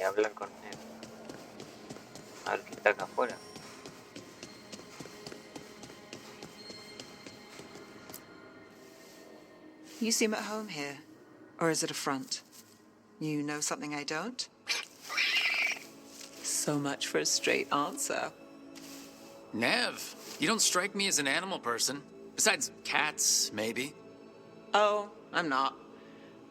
hablar con él. A ver qué está acá afuera. You seem at home here. Or is it a front? You know something I don't? So much for a straight answer. Nev, you don't strike me as an animal person. Besides cats, maybe. Oh, I'm not.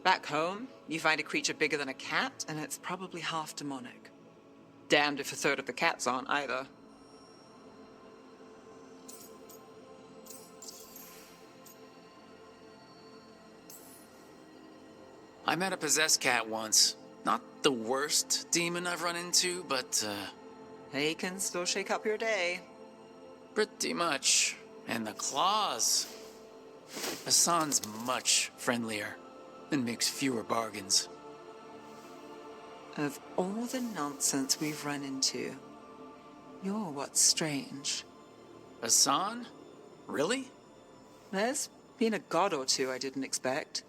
Back home, you find a creature bigger than a cat, and it's probably half demonic. Damned if a third of the cats aren't either. I met a possessed cat once. Not the worst demon I've run into, but, They can still shake up your day. pretty much. And the claws. Hassan's much friendlier and makes fewer bargains. Of all the nonsense we've run into, you're what's strange. Hassan? Really? There's been a god or two I didn't expect.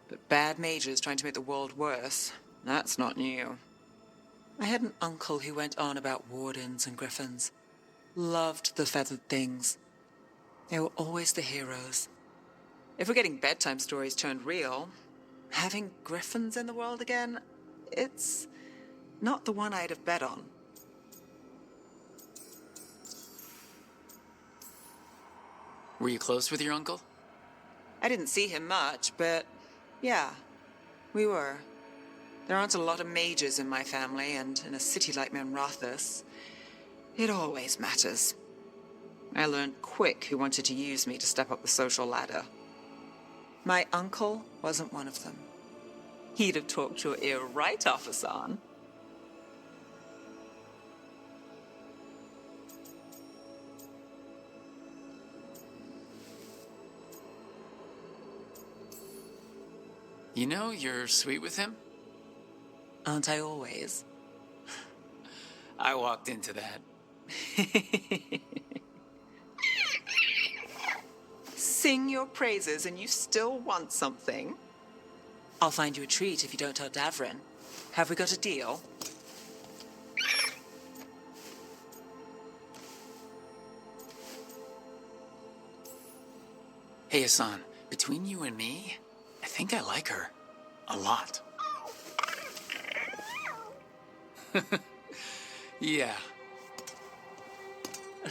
But bad mages trying to make the world worse, that's not new. I had an uncle who went on about wardens and griffins. Loved the feathered things. They were always the heroes. If we're getting bedtime stories turned real, having griffins in the world again, it's not the one I'd have bet on. Were you close with your uncle? I didn't see him much, but yeah, we were. There aren't a lot of mages in my family, and in a city like Menrathis, it always matters. I learned quick who wanted to use me to step up the social ladder. My uncle wasn't one of them. He'd have talked your ear right off, Hassan. You know, you're sweet with him? Aren't I always? I walked into that. Sing your praises and you still want something? I'll find you a treat if you don't tell Davrin. Have we got a deal? Hey, Hassan, between you and me, I think I like her. A lot. Yeah.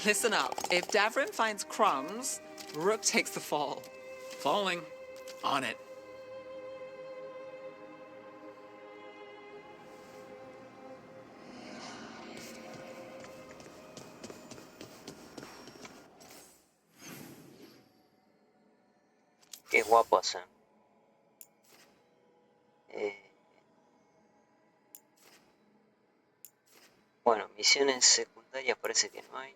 Listen up. If Davrin finds crumbs, Rook takes the fall. Falling. On it. Qué guapos son. Bueno, misiones secundarias parece que no hay.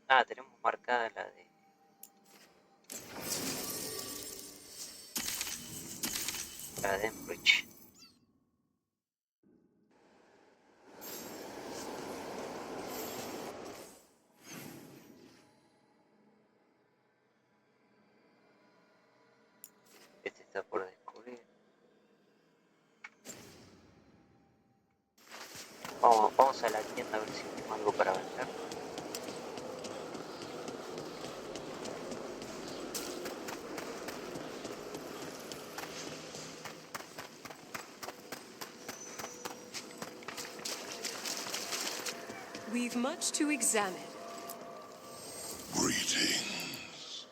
Ah, tenemos marcada la de... la de Enbridge. Este está por descubrir. Vamos a la tienda a ver si tenemos algo para vender. We've much to examine. Greetings.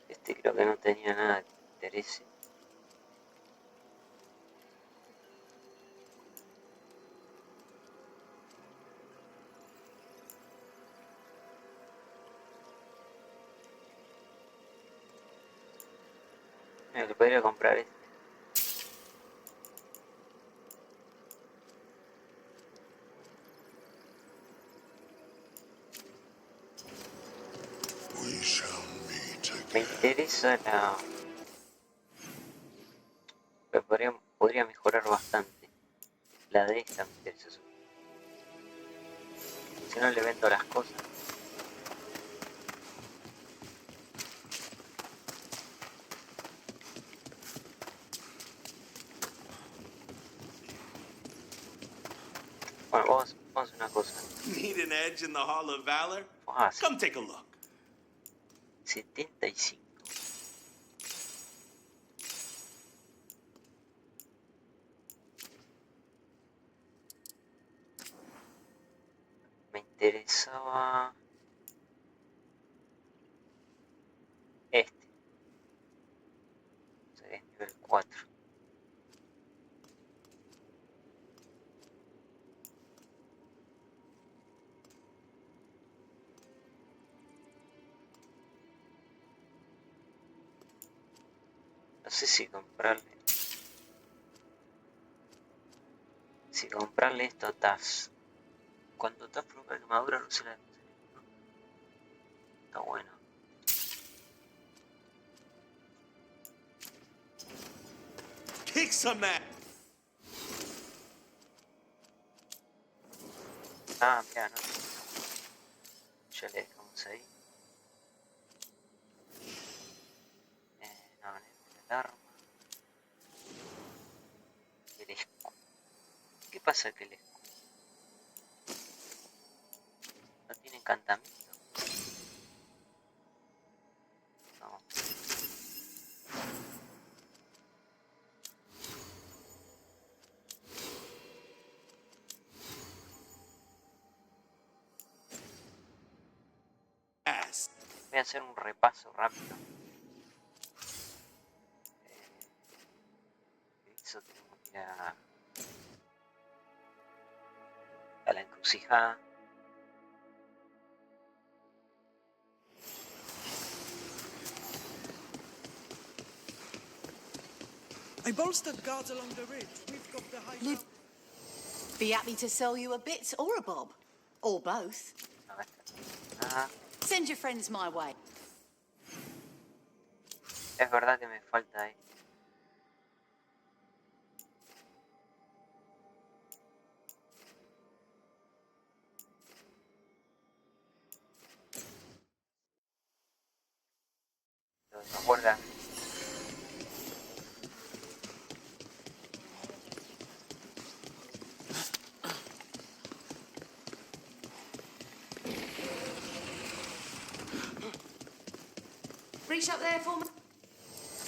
Este creo que no tenía nada que me interese. Mira, que podría comprar este. We shall meet Me again. interesa la... Podría mejorar bastante La de esta me interesa. Si no le vendo las cosas. Bueno, vamos a hacer una cosa. Need an edge in the Hall of Valor? Vamos a hacer Come take a look. 75. Me interesaba este. O sea, es nivel 4. No sé si comprarle. Si comprarle esto a Taz. Cuando Taz provoca quemadura no se la está bueno. Kick some ass. Ah, mira, no. Ya le dejamos ahí. No, el arma. El escudo. ¿Qué pasa que el escudo no tiene encantamiento? No. Ass. Voy a hacer un repaso rápido. Eso tenemos que ir a la encrucijada. I bolstered guards along the ridge. We've got the high ground. Be happy to sell you a bit or a bob. Or both. A ver. Ah, Send your friends my way. es verdad que me falta ahí. Los guardas. Reach up there for me.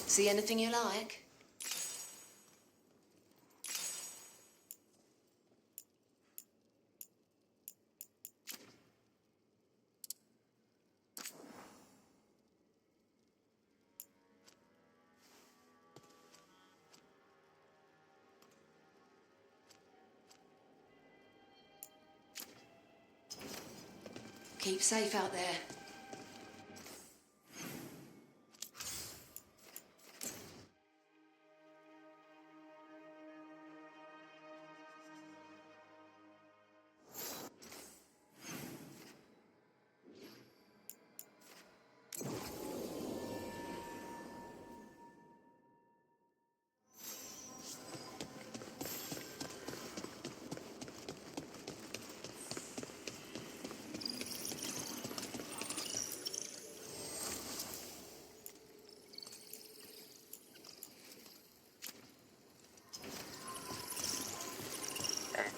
See anything you like? Keep safe out there.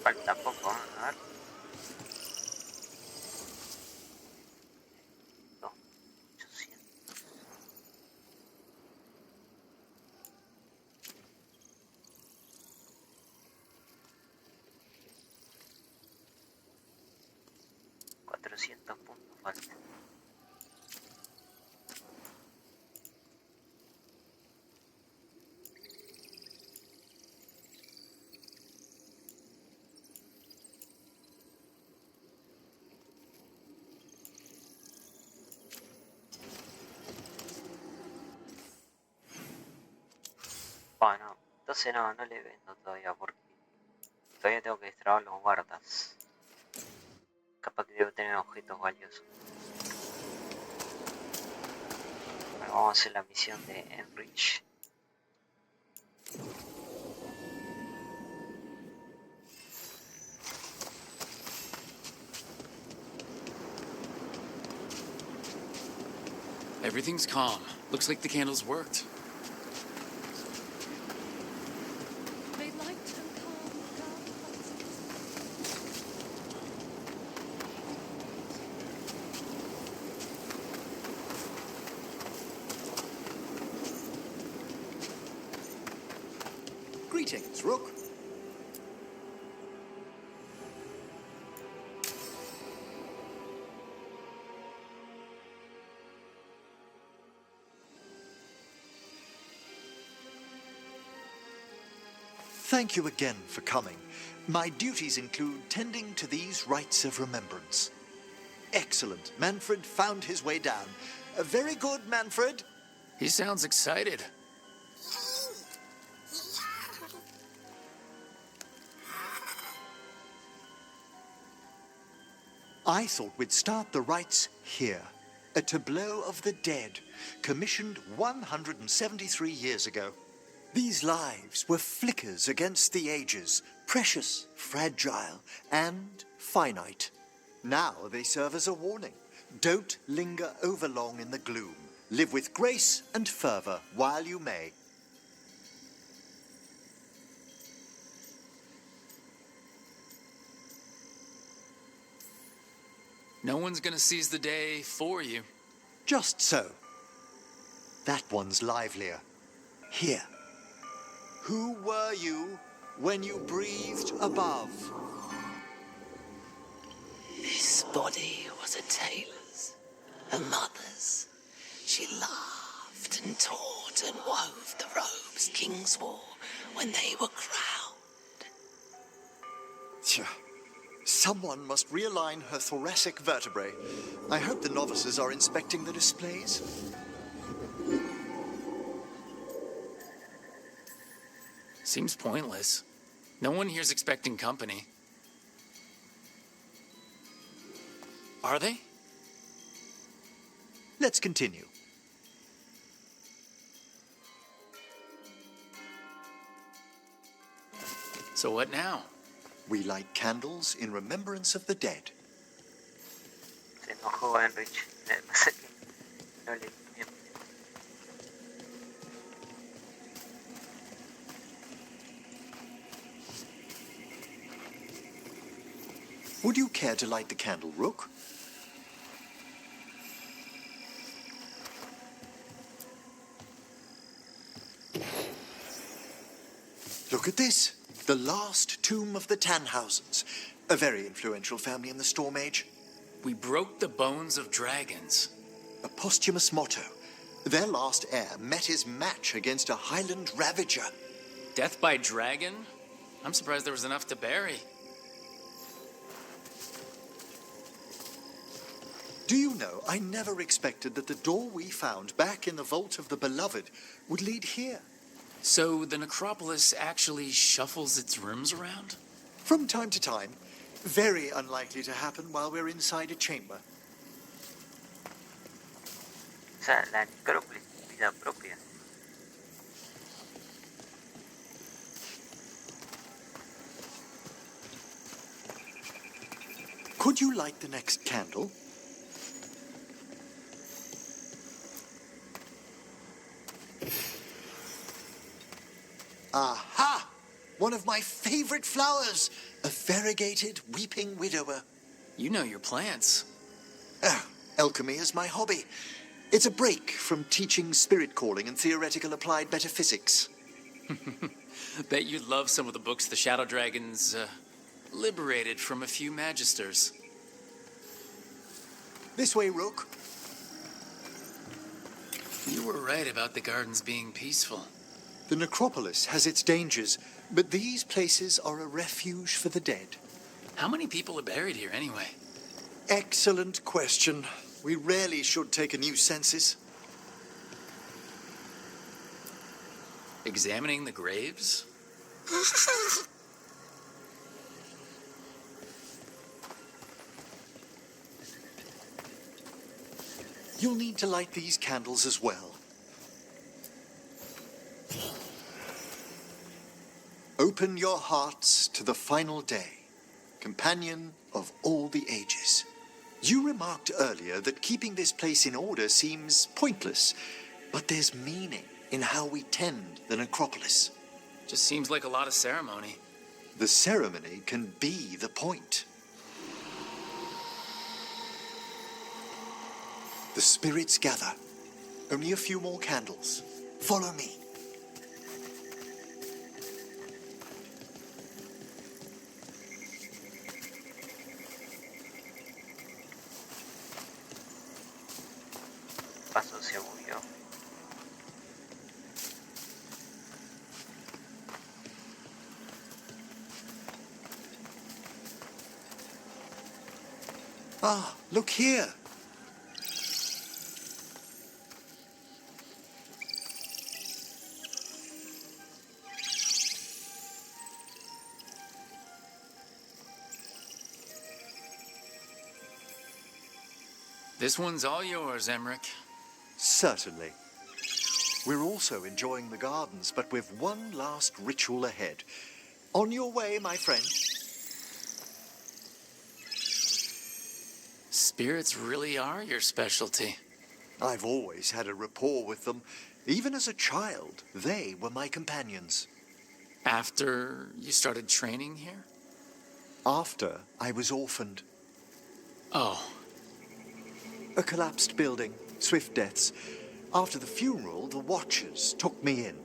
Falta poco, a ver. No, 800. $400 falta. Bueno, entonces no le vendo todavía porque todavía tengo que destrabar los guardas. Capaz que debo tener objetos valiosos. Bueno, vamos a hacer la misión de Enrich. Everything's calm. Looks like the candles worked. They light and calm dark places. Greetings, Rook. Thank you again for coming. My duties include tending to these rites of remembrance. Excellent. Manfred found his way down. Very good, Manfred. He sounds excited. I thought we'd start the rites here. A tableau of the dead, commissioned 173 years ago. These lives were flickers against the ages, precious, fragile, and finite. Now they serve as a warning. Don't linger overlong in the gloom. Live with grace and fervor while you may. No one's gonna seize the day for you. Just so. That one's livelier. Here. Who were you when you breathed above? This body was a tailor's, a mother's. She laughed and taught and wove the robes kings wore when they were crowned. Tch. Someone must realign her thoracic vertebrae. I hope the novices are inspecting the displays. Seems pointless. No one here's expecting company. Are they? Let's continue. So what now? We light candles in remembrance of the dead. Se enojó Enrich. Pasa que no le bien. Would you care to light the candle, Rook? Look at this. The last tomb of the Tannhausens. A very influential family in the Storm Age. We broke the bones of dragons. A posthumous motto. Their last heir met his match against a Highland Ravager. Death by dragon? I'm surprised there was enough to bury. Do you know, I never expected that the door we found back in the Vault of the Beloved would lead here. So the necropolis actually shuffles its rooms around? From time to time. Very unlikely to happen while we're inside a chamber. O sea, la necrópolis tiene vida propia. Could you light the next candle? Aha! One of my favorite flowers! A variegated weeping widower. You know your plants. Alchemy is my hobby. It's a break from teaching spirit calling and theoretical applied metaphysics. Bet you'd love some of the books the Shadow Dragons, liberated from a few magisters. This way, Rook. You were right about the gardens being peaceful. The necropolis has its dangers, but these places are a refuge for the dead. How many people are buried here anyway? Excellent question. We rarely should take a new census. Examining the graves? You'll need to light these candles as well. Open your hearts to the final day, companion of all the ages. You remarked earlier that keeping this place in order seems pointless, but there's meaning in how we tend the necropolis. Just seems like a lot of ceremony. The ceremony can be the point. The spirits gather. Only a few more candles. Follow me. Paso seguro. Ah, look here. This one's all yours, Emmerich. Certainly. We're also enjoying the gardens, but with one last ritual ahead. On your way, my friend. Spirits really are your specialty. I've always had a rapport with them. Even as a child, they were my companions. After you started training here? After I was orphaned. Oh. A collapsed building, swift deaths. After the funeral, the Watchers took me in.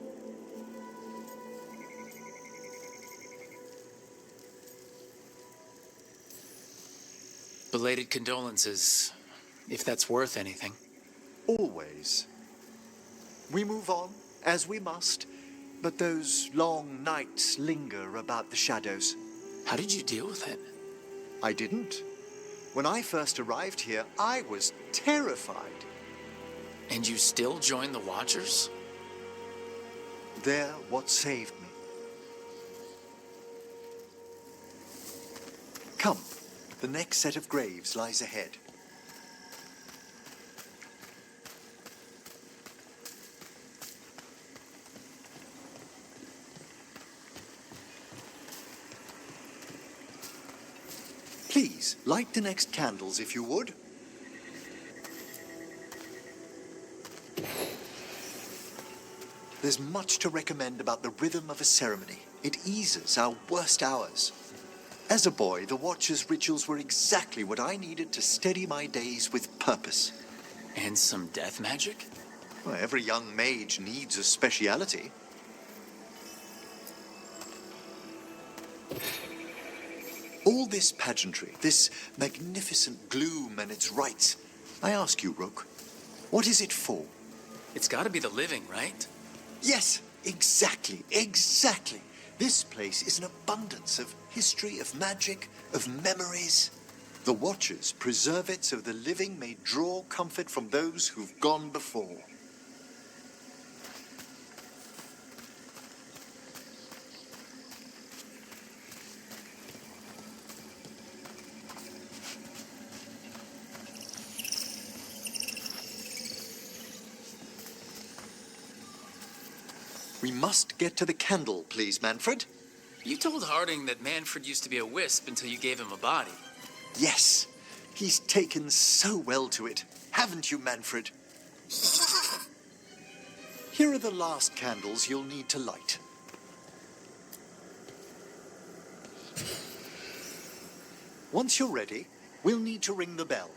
Belated condolences, if that's worth anything. Always. We move on, as we must, but those long nights linger about the shadows. How did you deal with it? I didn't. When I first arrived here, I was terrified. And you still joined the Watchers? They're what saved me. Come, the next set of graves lies ahead. Please, light the next candles if you would. There's much to recommend about the rhythm of a ceremony. It eases our worst hours. As a boy, the Watcher's rituals were exactly what I needed to steady my days with purpose. And some death magic? Well, every young mage needs a speciality. All this pageantry, this magnificent gloom and its rites. I ask you, Rook, what is it for? It's gotta be the living, right? Yes, exactly, exactly. This place is an abundance of history, of magic, of memories. The Watchers preserve it so the living may draw comfort from those who've gone before. We must get to the candle, please, Manfred. You told Harding that Manfred used to be a wisp until you gave him a body. Yes, he's taken so well to it. Haven't you, Manfred? Here are the last candles you'll need to light. Once you're ready, we'll need to ring the bell.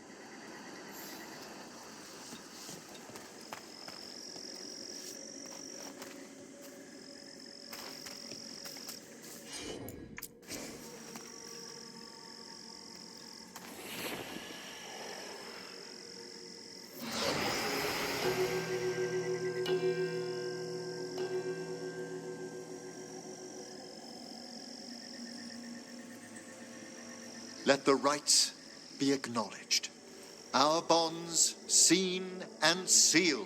Let the rites be acknowledged. Our bonds seen and sealed.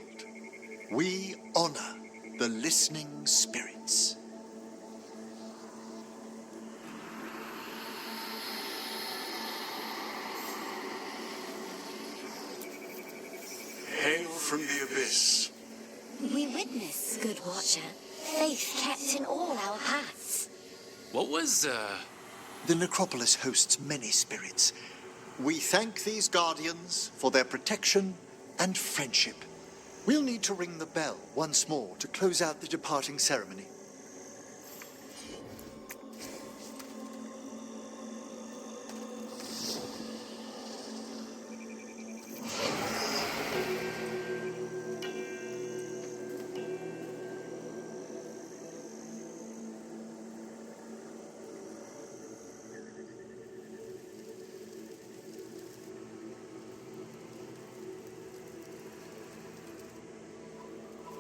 We honor the listening spirits. Hail from the abyss. We witness, good Watcher, faith kept in all our paths. What was, The necropolis hosts many spirits. We thank these guardians for their protection and friendship. We'll need to ring the bell once more to close out the departing ceremony.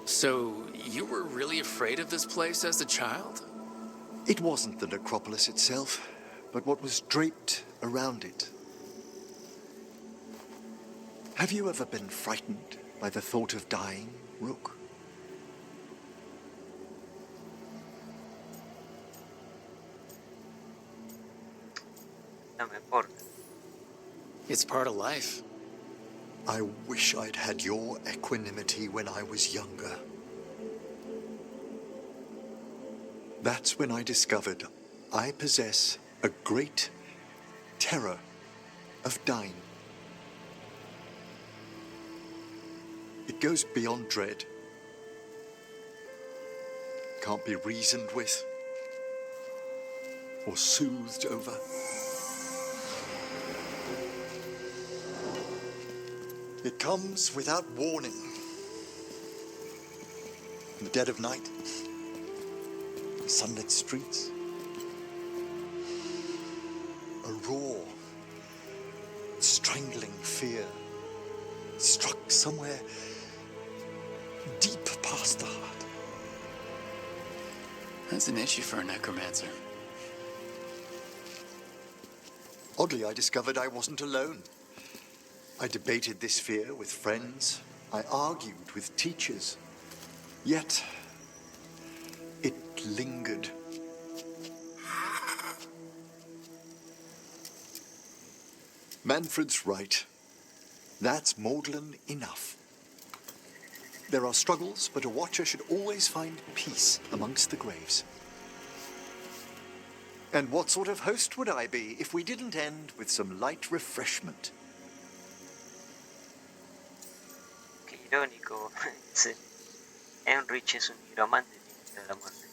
So, you were really afraid of this place as a child? It wasn't the necropolis itself, but what was draped around it. Have you ever been frightened by the thought of dying, Rook? No me importa. It's part of life. I wish I'd had your equanimity when I was younger. That's when I discovered I possess a great terror of dying. It goes beyond dread. Can't be reasoned with or soothed over. It comes without warning. In the dead of night, in sunlit streets, a raw, strangling fear struck somewhere deep past the heart. That's an issue for a necromancer. Oddly, I discovered I wasn't alone. I debated this fear with friends. I argued with teachers. Yet, it lingered. Manfred's right. That's maudlin enough. There are struggles, but a watcher should always find peace amongst the graves. And what sort of host would I be if we didn't end with some light refreshment? Qué irónico. Enrich es un nigromante, tiene la muerte.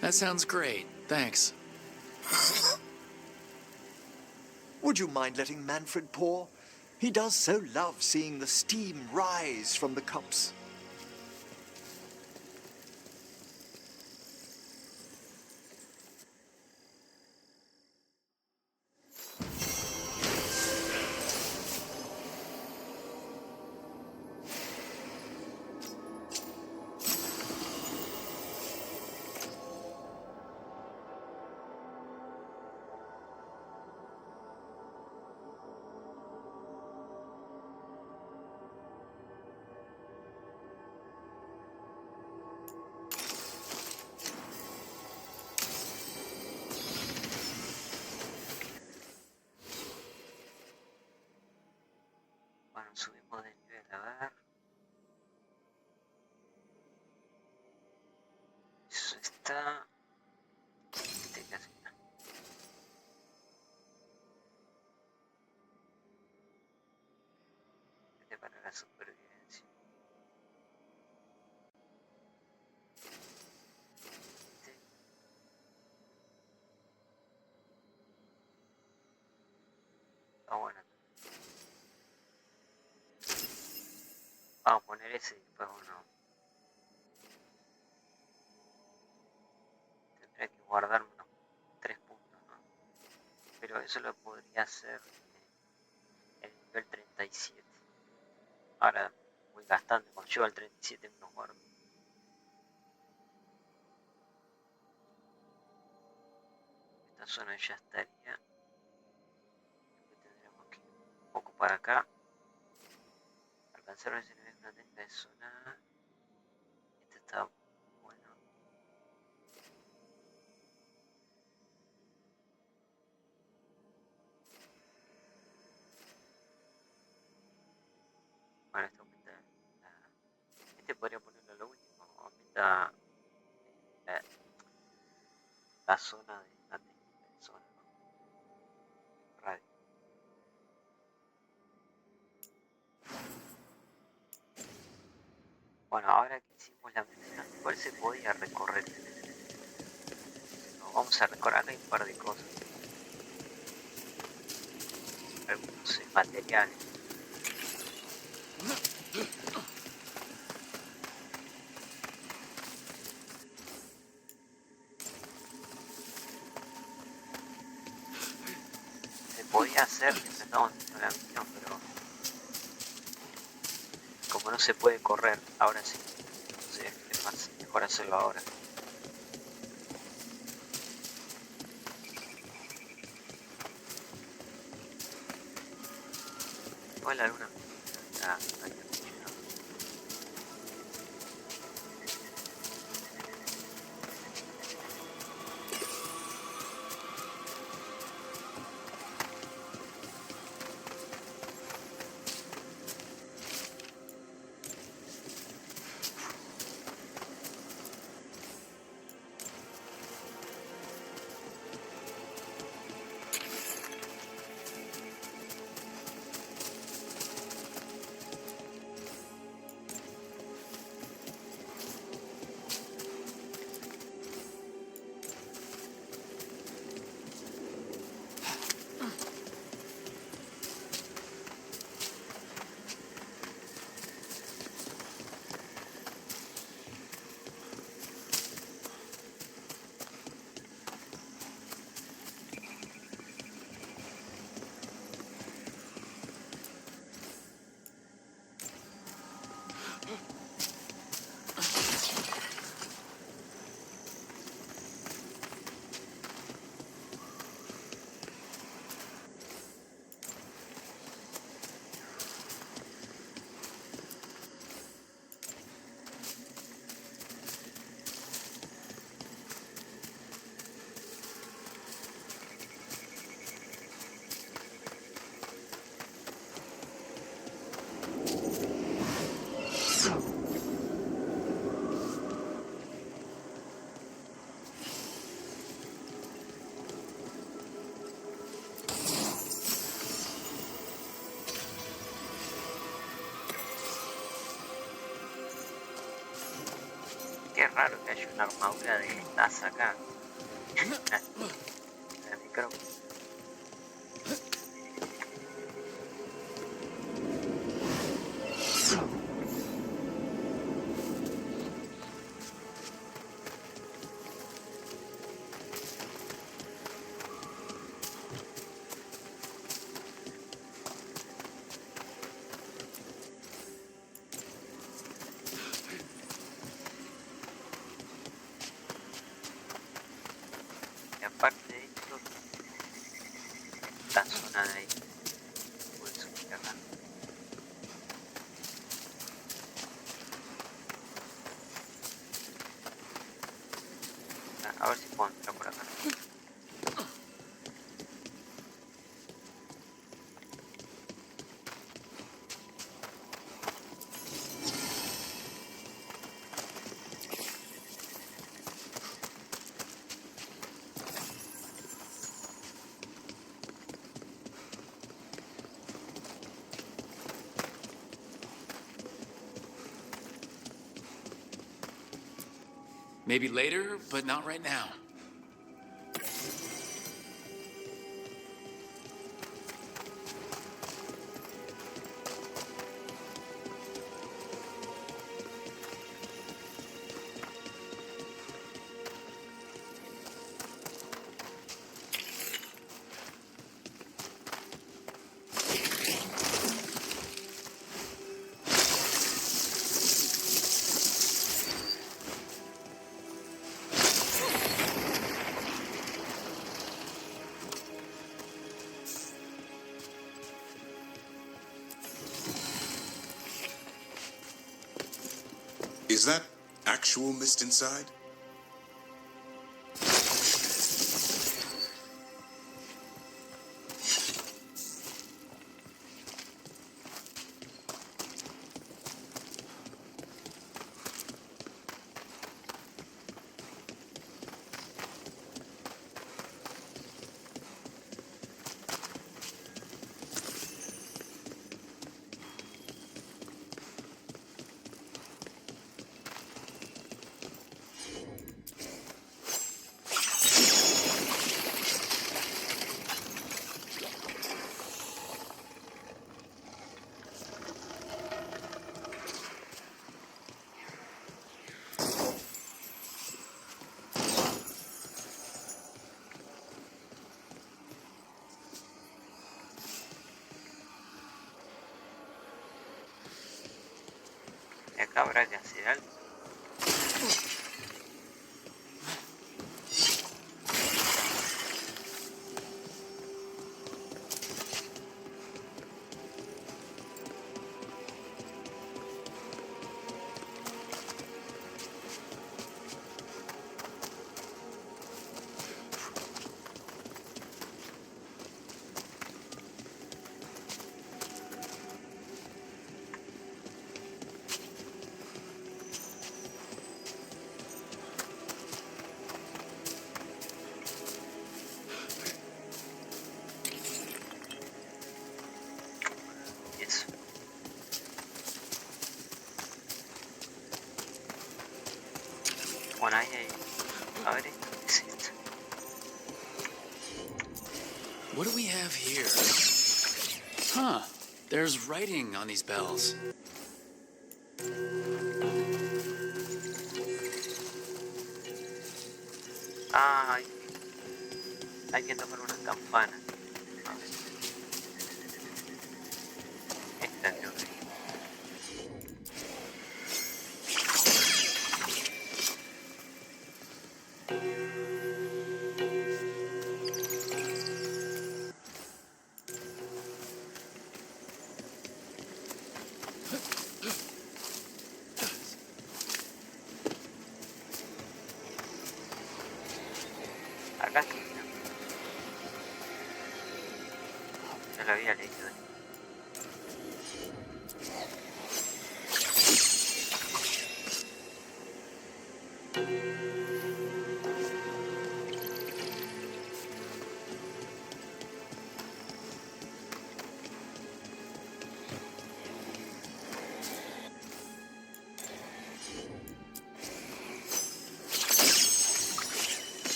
That sounds great. Thanks. Would you mind letting Manfred pour? He does so love seeing the steam rise from the cups. Bueno, subimos de nivel, a ver. Eso está. Este casi no. Este para la supervivencia. Este. Ah, bueno. Vamos a poner ese y después uno. Tendré que guardarme unos 3 puntos, ¿no? Pero eso lo podría hacer en el nivel 37. Ahora voy gastando, cuando llego al 37 me los guardo. Esta zona ya estaría. Después tendremos que ir un poco para acá. Alcanzar ese nivel, una técnica de zona. Este está bueno. Bueno, este aumenta la... Este podría ponerlo a lo último, está la, la zona de la zona, ¿no? Radio. Bueno, ahora que hicimos la misión, igual se podía recorrer. No, vamos a recorrer un par de cosas. Algunos materiales. Se podía hacer mientras estábamos haciendo la misión, pero como no se puede correr, ahora sí. Entonces es más mejor hacerlo ahora. Igual la luna está ahí acondicionado. Qué raro que haya una armadura de taza acá. El micrófono. Y aparte de esto, la zona de ahí fue subterránea. A ver si puedo entrar por acá. Maybe later, but not right now. Is that actual mist inside? Acá habrá que hacer algo. Eso. Bueno, ahí hay... A ver, esto, ¿qué es esto? What do we have here? Huh. There's writing on these bells. Ah, hay que tocar una campana. A ver. Esta creo que... Acá está. No lo había leído.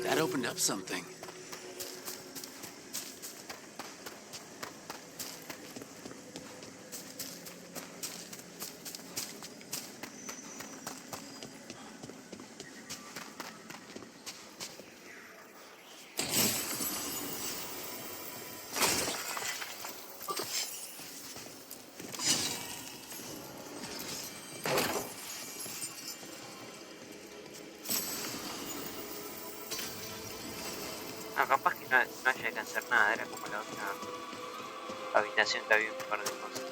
That opened up something. No, capaz que no haya que hacer nada, era como la otra habitación que había un par de cosas.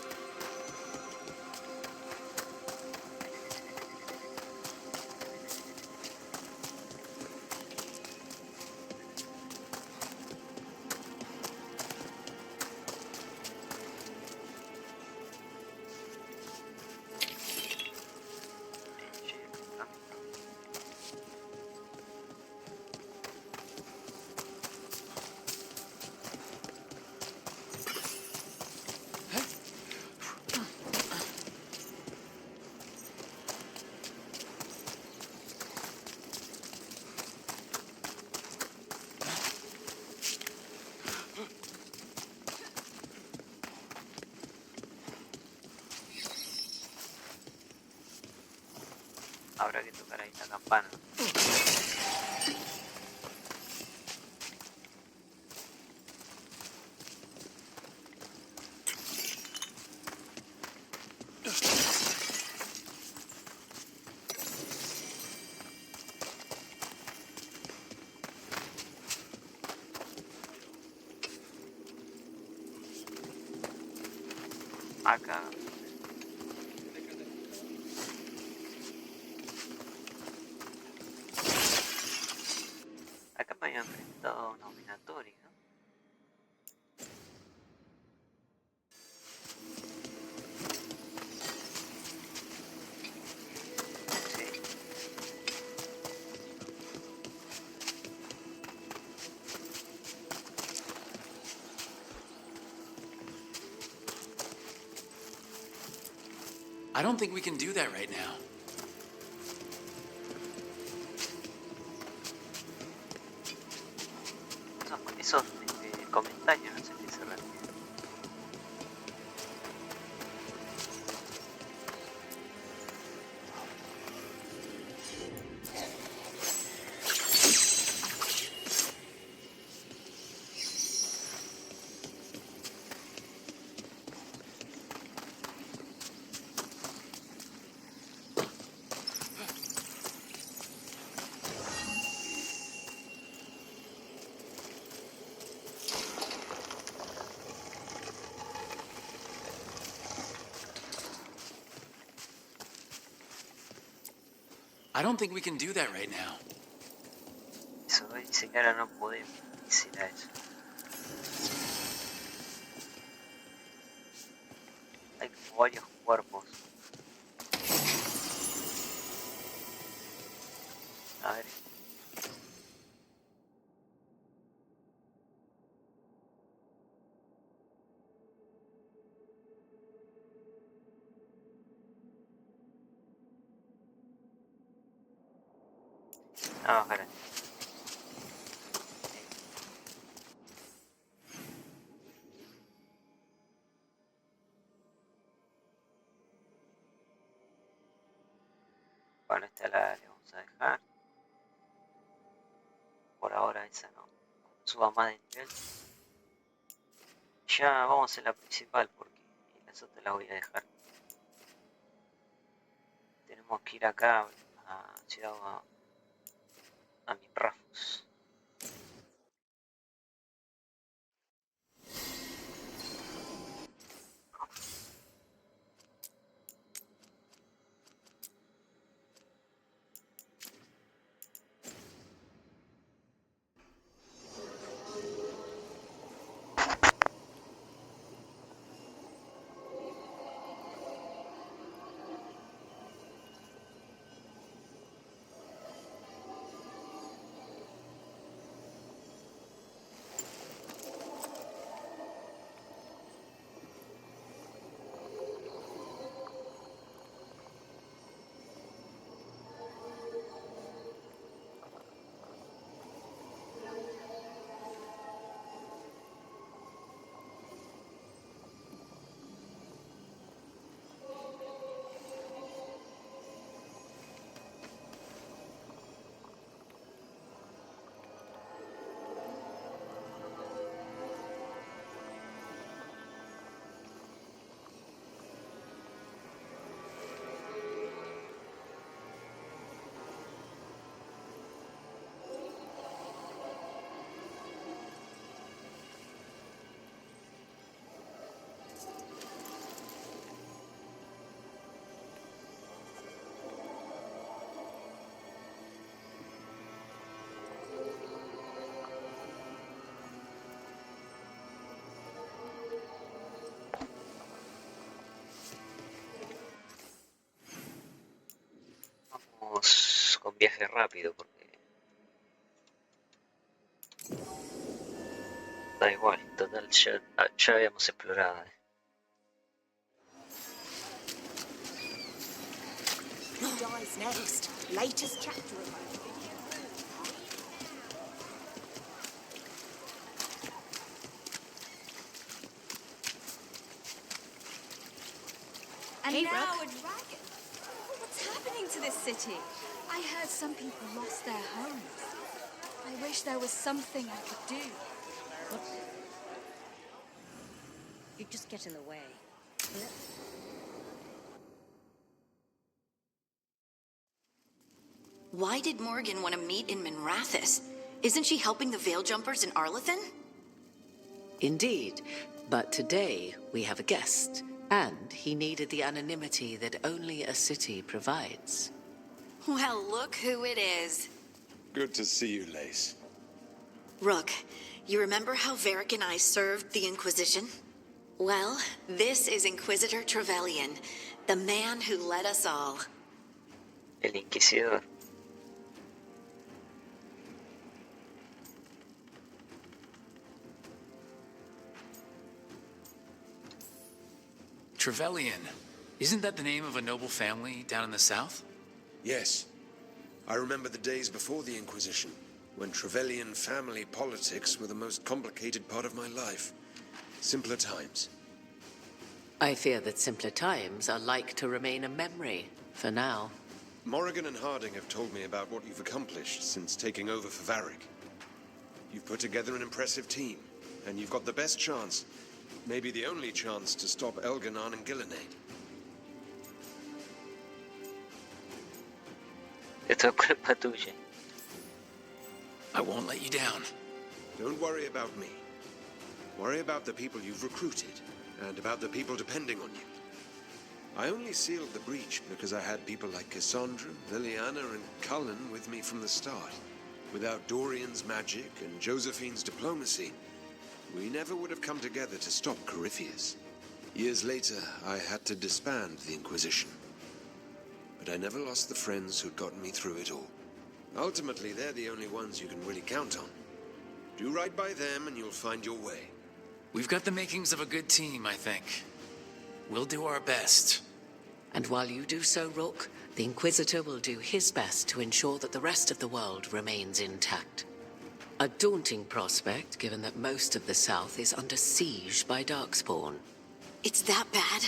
Habrá que tocar ahí la campana. Acá. Acá me había enfrentado a un nominatorio, ¿no? Sí. I don't think we can do that right now. comentario, no sé qué se refiere. I don't think we can do that right now. Eso dice que ahora no podemos. ¿Qué será eso? Hay como varios cuerpos. A ver. Ah, espera. Bueno, esta la vamos a dejar. Por ahora esa no. Suba más de nivel. Ya vamos a hacer la principal porque las otras las voy a dejar. Tenemos que ir acá a Ciudad a Minrafus. Vamos con viaje rápido porque da igual, total ya habíamos explorado. Who dies next? Latest chapter of my And Hey, now Brooke. a dragon. What's happening to this city? I heard some people lost their homes. I wish there was something I could do. You just get in the way. Why did Morgan want to meet in Minrathous? Isn't she helping the Veil Jumpers in Arlathan? Indeed, but today we have a guest, and he needed the anonymity that only a city provides. Well, look who it is. Good to see you, Lace. Rook, you remember how Varric and I served the Inquisition? Well, this is Inquisitor Trevelyan, the man who led us all. El Inquisidor. Trevelyan. Isn't that the name of a noble family down in the south? Yes. I remember the days before the Inquisition. when Trevelyan family politics were the most complicated part of my life. Simpler times. I fear that simpler times are like to remain a memory, for now. Morrigan and Harding have told me about what you've accomplished since taking over for Varric. You've put together an impressive team, and you've got the best chance, maybe the only chance, to stop Elganon and Gillenade. Esto es culpa tuya. I won't let you down. Don't worry about me. Worry about the people you've recruited, and about the people depending on you. I only sealed the breach because I had people like Cassandra, Liliana, and Cullen with me from the start. Without Dorian's magic and Josephine's diplomacy, we never would have come together to stop Corypheus. Years later, I had to disband the Inquisition. But I never lost the friends who'd gotten me through it all. Ultimately, they're the only ones you can really count on. Do right by them and you'll find your way. We've got the makings of a good team, I think. We'll do our best. And while you do so, Rook, the Inquisitor will do his best to ensure that the rest of the world remains intact. A daunting prospect, given that most of the South is under siege by Darkspawn. It's that bad?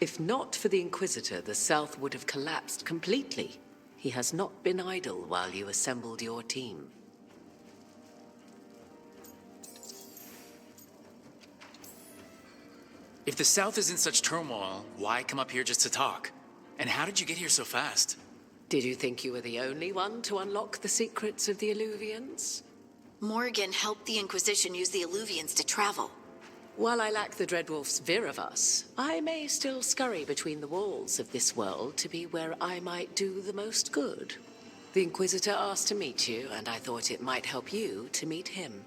If not for the Inquisitor, the South would have collapsed completely. He has not been idle while you assembled your team. If the South is in such turmoil, why come up here just to talk? And how did you get here so fast? Did you think you were the only one to unlock the secrets of the Illuvians? Morgan helped the Inquisition use the Illuvians to travel. While I lack the Dreadwolf's Viravus, I may still scurry between the walls of this world to be where I might do the most good. The Inquisitor asked to meet you, and I thought it might help you to meet him.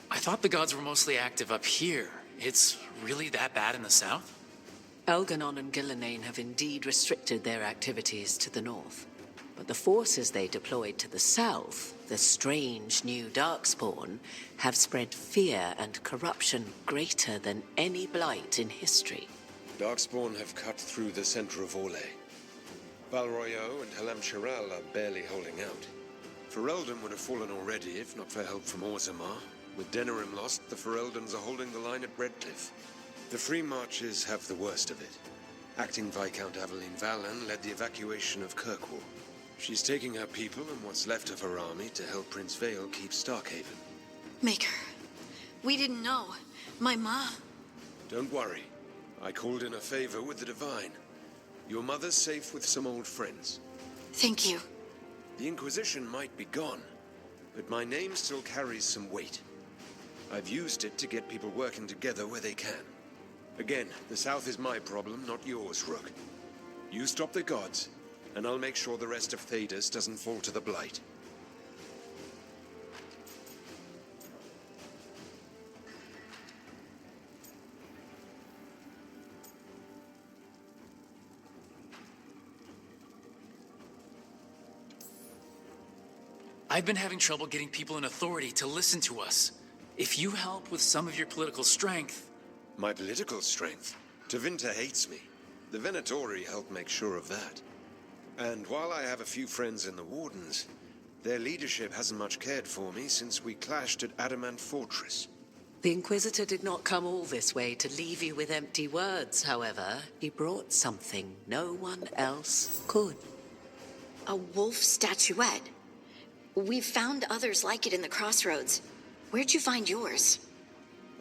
I thought the gods were mostly active up here. It's really that bad in the South? Elganon and Gillenade have indeed restricted their activities to the north. But the forces they deployed to the south, the strange new Darkspawn, have spread fear and corruption greater than any blight in history. Darkspawn have cut through the center of Orlais. Valroyo and Halam Shiral are barely holding out. Ferelden would have fallen already if not for help from Orzammar. With Denerim lost, the Fereldans are holding the line at Redcliffe. The Free Marches have the worst of it. Acting Viscount Aveline Valen led the evacuation of Kirkwall. She's taking her people and what's left of her army to help Prince Vale keep Starkhaven. Maker, we didn't know. My ma... Don't worry. I called in a favor with the Divine. Your mother's safe with some old friends. Thank you. The Inquisition might be gone, but my name still carries some weight. I've used it to get people working together where they can. Again, the South is my problem, not yours, Rook. You stop the gods, and I'll make sure the rest of Thedas doesn't fall to the Blight. I've been having trouble getting people in authority to listen to us. If you help with some of your political strength... My political strength? Tevinter hates me. The Venatori help make sure of that. And while I have a few friends in the Wardens, their leadership hasn't much cared for me since we clashed at Adamant Fortress. The Inquisitor did not come all this way to leave you with empty words, however. He brought something no one else could. A wolf statuette? We've found others like it in the crossroads. Where'd you find yours?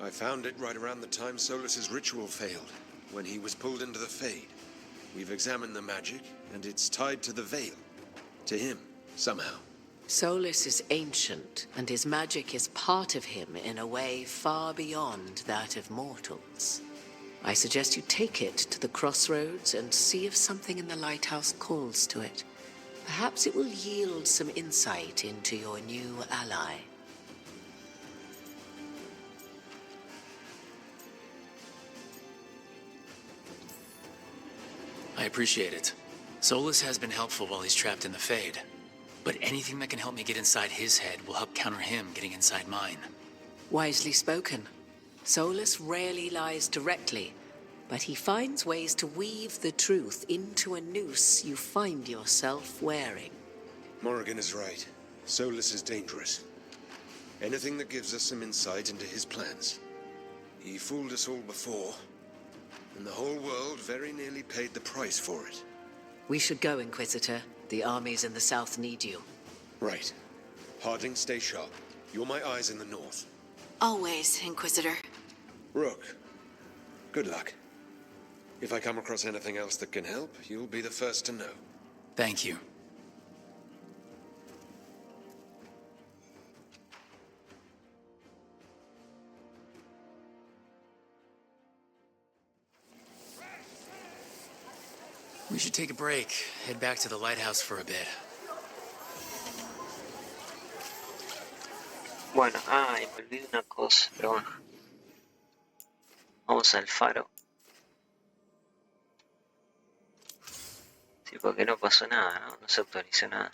I found it right around the time Solus's ritual failed, when he was pulled into the Fade. We've examined the magic, and it's tied to the Veil. To him, somehow. Solus is ancient, and his magic is part of him in a way far beyond that of mortals. I suggest you take it to the crossroads and see if something in the lighthouse calls to it. Perhaps it will yield some insight into your new ally. I appreciate it. Solus has been helpful while he's trapped in the Fade. But anything that can help me get inside his head will help counter him getting inside mine. Wisely spoken. Solus rarely lies directly, but he finds ways to weave the truth into a noose you find yourself wearing. Morrigan is right. Solus is dangerous. Anything that gives us some insight into his plans. He fooled us all before, and the whole world very nearly paid the price for it. We should go, Inquisitor. The armies in the south need you. Right. Harding, stay sharp. You're my eyes in the north. Always, Inquisitor. Rook, good luck. If I come across anything else that can help, you'll be the first to know. Thank you. We should take a break, head back to the lighthouse for a bit. Bueno, y me olvidé una cosa, pero bueno. Vamos al faro. Sí, porque no pasó nada, ¿no? No se actualizó nada.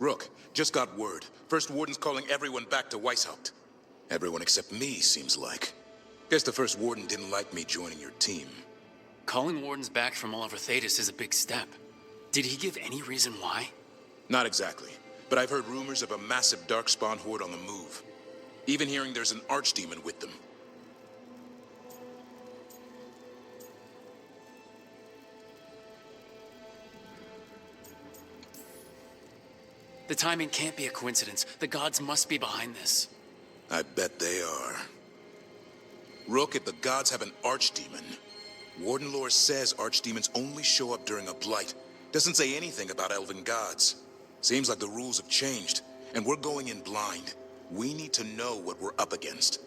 Rook, just got word. First Warden's calling everyone back to Weishaupt. Everyone except me, seems like. Guess the First Warden didn't like me joining your team. Calling wardens back from all over Thetis is a big step. Did he give any reason why? Not exactly, but I've heard rumors of a massive Darkspawn horde on the move. Even hearing there's an archdemon with them. The timing can't be a coincidence. The gods must be behind this. I bet they are. Rook, if the gods have an archdemon, Warden lore says archdemons only show up during a blight. Doesn't say anything about elven gods. Seems like the rules have changed, and we're going in blind. We need to know what we're up against.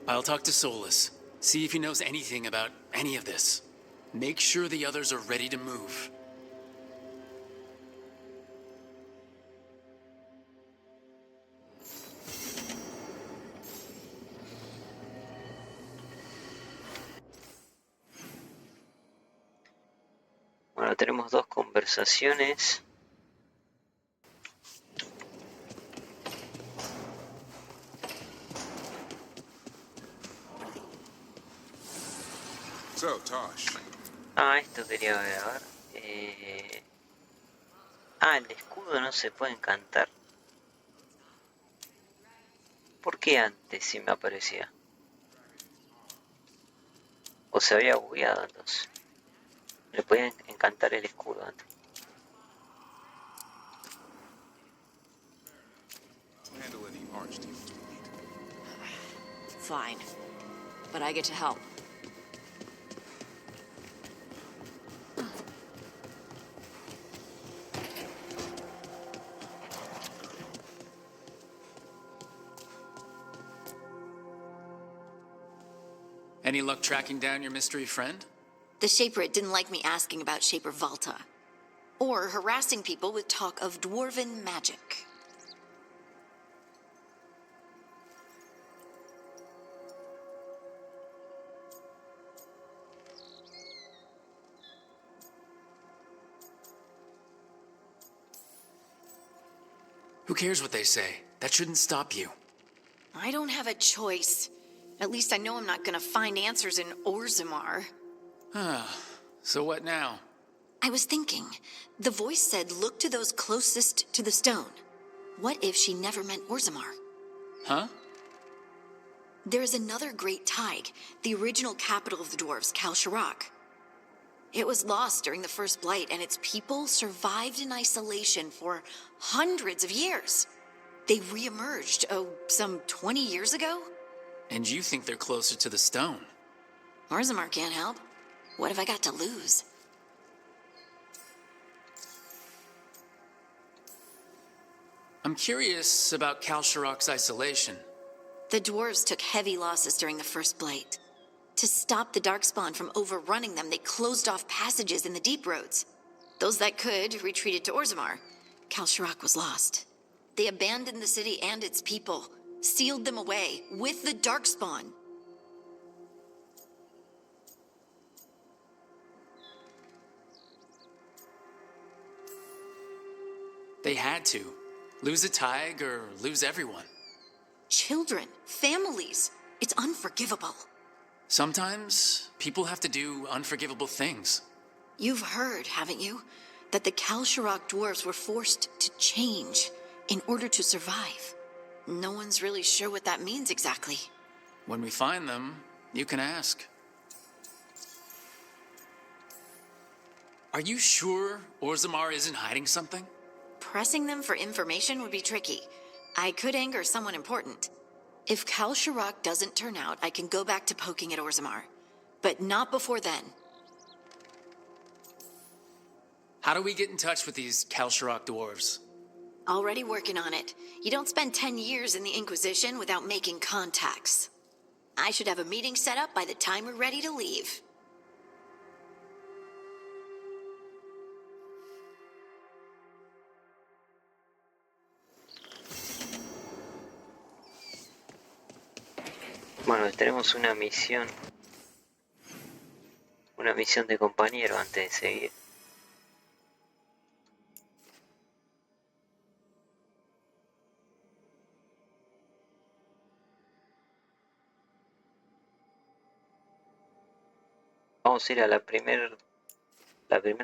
I'll talk to Solus, see if he knows anything about any of this. Make sure the others are ready to move. Bueno, tenemos dos conversaciones. So, Tosh. Esto quería ver. El escudo no se puede encantar. ¿Por qué antes sí me aparecía? O se había bugueado entonces. Le podían encantar el escudo antes. Fine. But I get to help. Any luck tracking down your mystery friend? The Shaperate didn't like me asking about Shaper Valta. Or harassing people with talk of dwarven magic. Who cares what they say? That shouldn't stop you. I don't have a choice. At least I know I'm not gonna find answers in Orzammar. So what now? I was thinking. The voice said look to those closest to the stone. What if she never meant Orzammar? Huh? There is another great tide, the original capital of the dwarves, Kalsharak. It was lost during the First Blight, and its people survived in isolation for hundreds of years. They re-emerged, some 20 years ago? And you think they're closer to the stone? Orzammar can't help. What have I got to lose? I'm curious about Kalsharak's isolation. The dwarves took heavy losses during the First Blight. To stop the Darkspawn from overrunning them, they closed off passages in the deep roads. Those that could retreated to Orzammar. Kalsharak was lost. They abandoned the city and its people, sealed them away with the Darkspawn. They had to. Lose a Tig or lose everyone. Children, families. It's unforgivable. Sometimes people have to do unforgivable things. You've heard, haven't you, that the Kalsharok dwarves were forced to change in order to survive. No one's really sure what that means exactly. When we find them, you can ask. Are you sure Orzammar isn't hiding something? Pressing them for information would be tricky. I could anger someone important. If Kalsharok doesn't turn out, I can go back to poking at Orzammar. But not before then. How do we get in touch with these Kalsharok dwarves? Already working on it. You don't spend 10 years in the Inquisition without making contacts. I should have a meeting set up by the time we're ready to leave. Bueno, tenemos una misión de compañero antes de seguir. Vamos a ir a la primer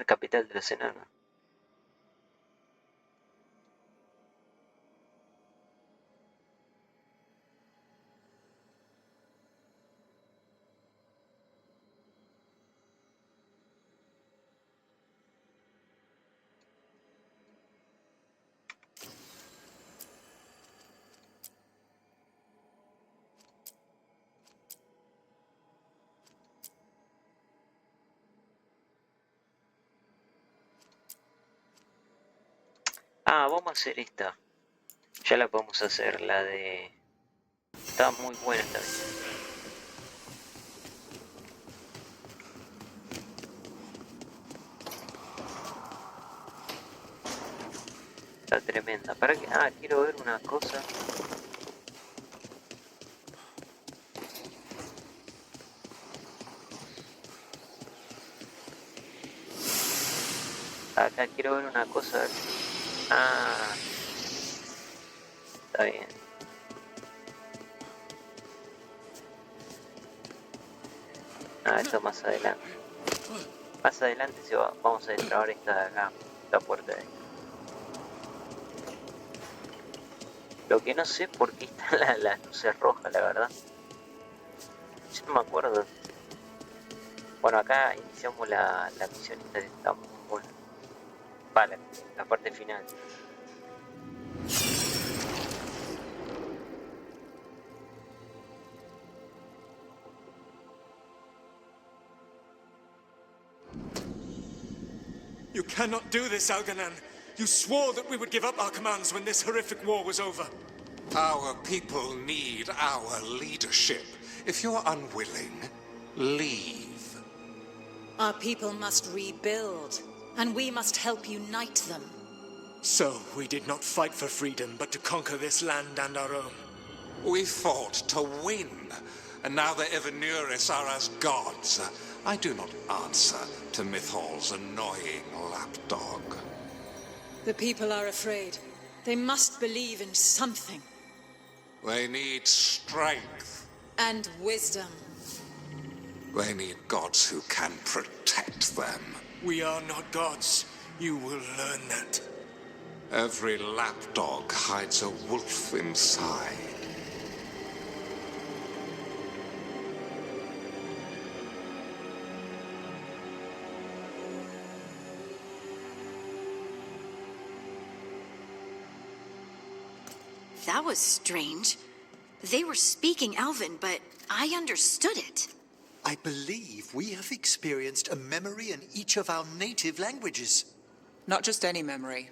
capital de los enanos. Ah, vamos a hacer esta. Ya la podemos hacer, la de... Está muy buena esta vez. Está tremenda. ¿Para qué? Ah, quiero ver una cosa. Acá quiero ver una cosa. A ver si... Ah, está bien. Ah, esto más adelante. Más adelante vamos a destrabar esta de acá, esta puerta de ahí. Lo que no sé por qué están las luces rojas, la verdad. Yo no me acuerdo. Bueno, acá iniciamos la misión esta que está muy buena. Vale, la parte final. You cannot do this, Algernon. You swore that we would give up our commands when this horrific war was over. Our people need our leadership. If you're unwilling, leave. Our people must rebuild, and we must help unite them. So, we did not fight for freedom, but to conquer this land and our own. We fought to win, and now the Evanuris are as gods. I do not answer to Mythal's annoying lapdog. The people are afraid. They must believe in something. They need strength. And wisdom. They need gods who can protect them. We are not gods. You will learn that. Every lapdog hides a wolf inside. That was strange. They were speaking Elven, but I understood it. I believe we have experienced a memory in each of our native languages. Not just any memory.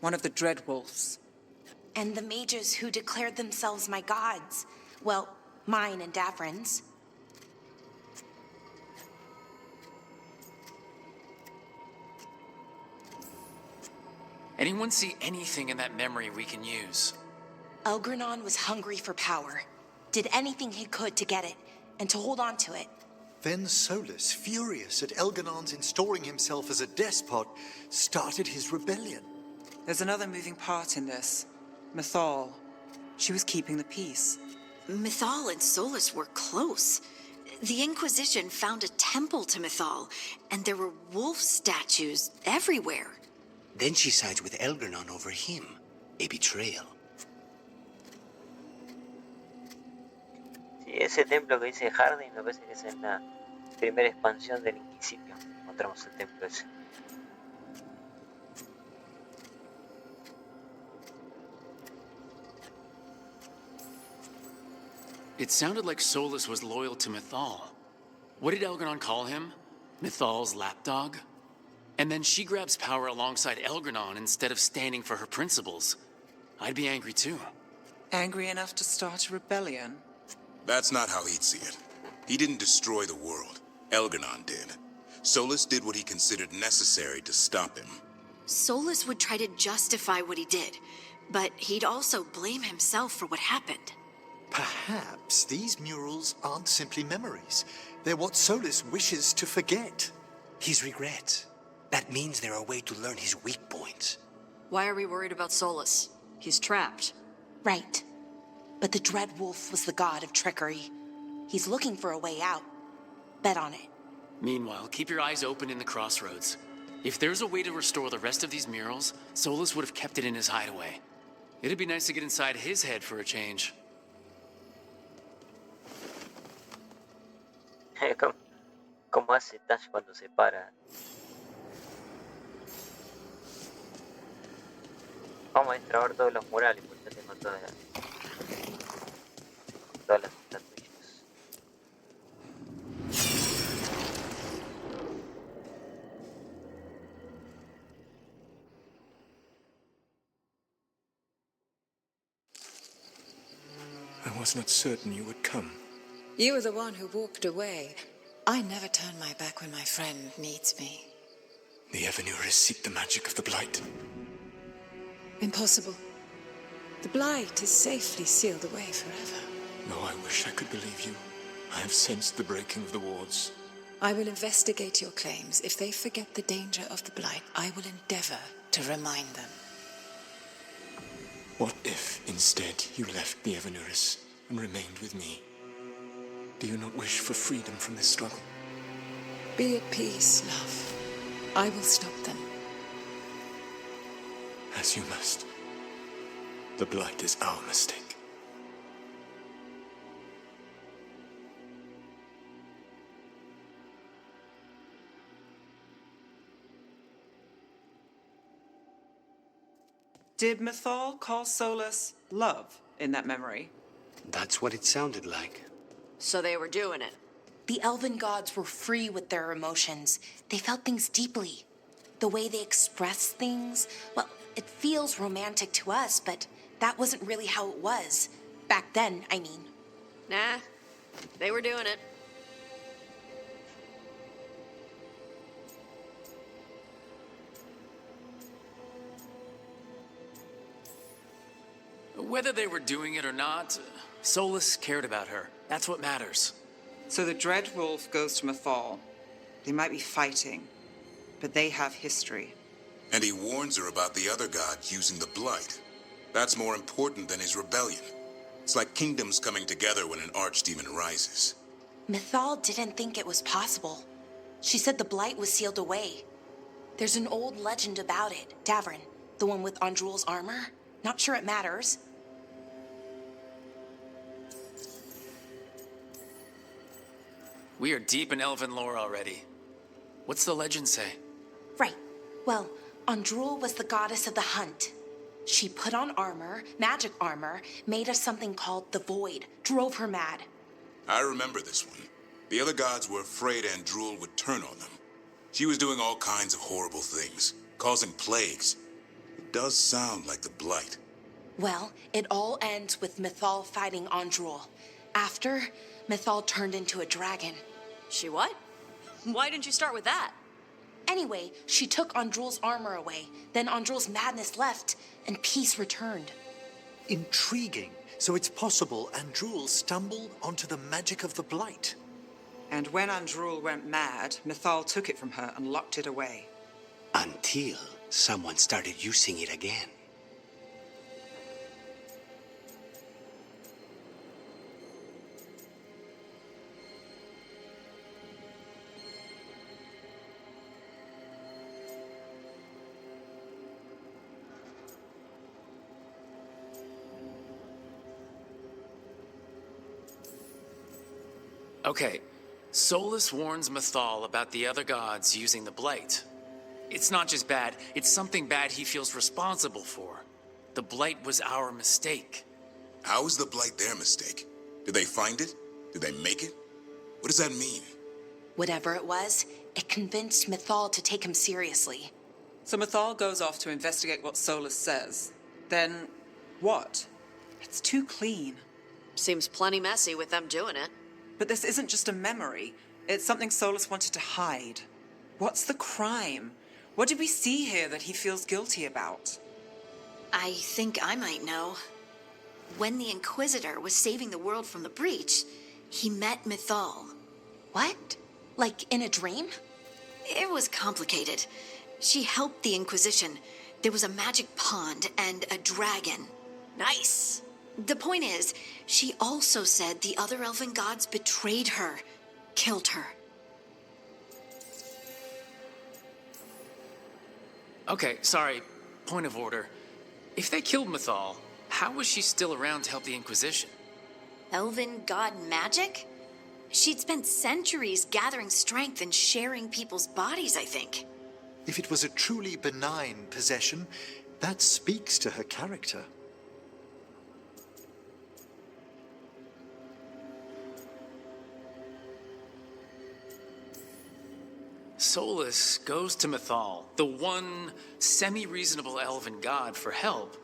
One of the Dreadwolves. And the mages who declared themselves my gods. Well, mine and Davrin's. Anyone see anything in that memory we can use? Elgranon was hungry for power. Did anything he could to get it, and to hold on to it. Then Solus, furious at Elganon's installing himself as a despot, started his rebellion. There's another moving part in this. Mythal. She was keeping the peace. Mythal and Solus were close. The Inquisition found a temple to Mythal, and there were wolf statues everywhere. Then she sides with Elgernon over him. A betrayal. Sí, ese templo que dice Harding me parece que es en la primera expansión del Inquisitio. Encontramos el templo ese. It sounded like Solus was loyal to Mythal. What did Elgernon call him? Mythal's lapdog? And then she grabs power alongside Elgernon instead of standing for her principles. I'd be angry too. Angry enough to start a rebellion? That's not how he'd see it. He didn't destroy the world. Elgernon did. Solus did what he considered necessary to stop him. Solus would try to justify what he did, but he'd also blame himself for what happened. Perhaps these murals aren't simply memories. They're what Solus wishes to forget. His regrets. That means they're a way to learn his weak points. Why are we worried about Solus? He's trapped. Right. But the Dread Wolf was the god of trickery. He's looking for a way out. Bet on it. Meanwhile, keep your eyes open in the crossroads. If there's a way to restore the rest of these murals, Solus would have kept it in his hideaway. It'd be nice to get inside his head for a change. ¿Cómo hace Tash cuando se para? Vamos a extraer todos los murales, porque ya tengo todas las estatuillas. I was not certain you would come. You were the one who walked away. I never turn my back when my friend needs me. The Evanures seek the magic of the Blight. Impossible. The Blight is safely sealed away forever. No, I wish I could believe you. I have sensed the breaking of the wards. I will investigate your claims. If they forget the danger of the Blight, I will endeavor to remind them. What if, instead, you left the Evanures and remained with me? Do you not wish for freedom from this struggle? Be at peace, love. I will stop them. As you must. The Blight is our mistake. Did Mythal call Solus love in that memory? That's what it sounded like. So they were doing it. The elven gods were free with their emotions. They felt things deeply. The way they expressed things, well, it feels romantic to us, but that wasn't really how it was. Back then, I mean. Nah, they were doing it. Whether they were doing it or not, Solus cared about her. That's what matters. So the Dread Wolf goes to Mythal. They might be fighting, but they have history. And he warns her about the other god using the Blight. That's more important than his rebellion. It's like kingdoms coming together when an archdemon rises. Mythal didn't think it was possible. She said the Blight was sealed away. There's an old legend about it. Davrin, the one with Andrul's armor. Not sure it matters. We are deep in elven lore already. What's the legend say? Right. Well, Andrul was the goddess of the hunt. She put on armor, magic armor, made of something called the Void, drove her mad. I remember this one. The other gods were afraid Andrul would turn on them. She was doing all kinds of horrible things, causing plagues. It does sound like the Blight. Well, it all ends with Mythal fighting Andrul. After, Mythal turned into a dragon. She what? Why didn't you start with that? Anyway, she took Andrul's armor away. Then Andrul's madness left, and peace returned. Intriguing. So it's possible Andrul stumbled onto the magic of the Blight. And when Andrul went mad, Mythal took it from her and locked it away. Until someone started using it again. Okay, Solus warns Mythal about the other gods using the Blight. It's not just bad, it's something bad he feels responsible for. The Blight was our mistake. How is the Blight their mistake? Did they find it? Did they make it? What does that mean? Whatever it was, it convinced Mythal to take him seriously. So Mythal goes off to investigate what Solus says. Then, what? It's too clean. Seems plenty messy with them doing it. But this isn't just a memory. It's something Solus wanted to hide. What's the crime? What did we see here that he feels guilty about? I think I might know. When the Inquisitor was saving the world from the breach, he met Mythal. What? Like in a dream? It was complicated. She helped the Inquisition. There was a magic pond and a dragon. Nice. The point is, she also said the other elven gods betrayed her, killed her. Okay, sorry. Point of order. If they killed Mythal, how was she still around to help the Inquisition? Elven god magic? She'd spent centuries gathering strength and sharing people's bodies, I think. If it was a truly benign possession, that speaks to her character. Solus goes to Mythal, the one semi-reasonable elven god, for help,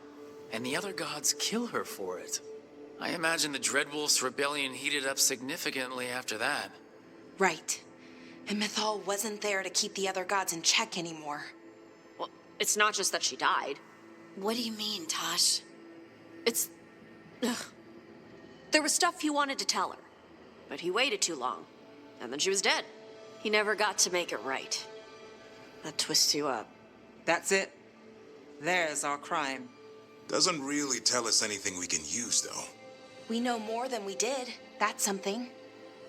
and the other gods kill her for it. I imagine the Dreadwolf's rebellion heated up significantly after that. Right. And Mythal wasn't there to keep the other gods in check anymore. Well, it's not just that she died. What do you mean, Tosh? It's... Ugh. There was stuff he wanted to tell her, but he waited too long, and then she was dead. He never got to make it right. That twists you up. That's it. There's our crime. Doesn't really tell us anything we can use, though. We know more than we did. That's something.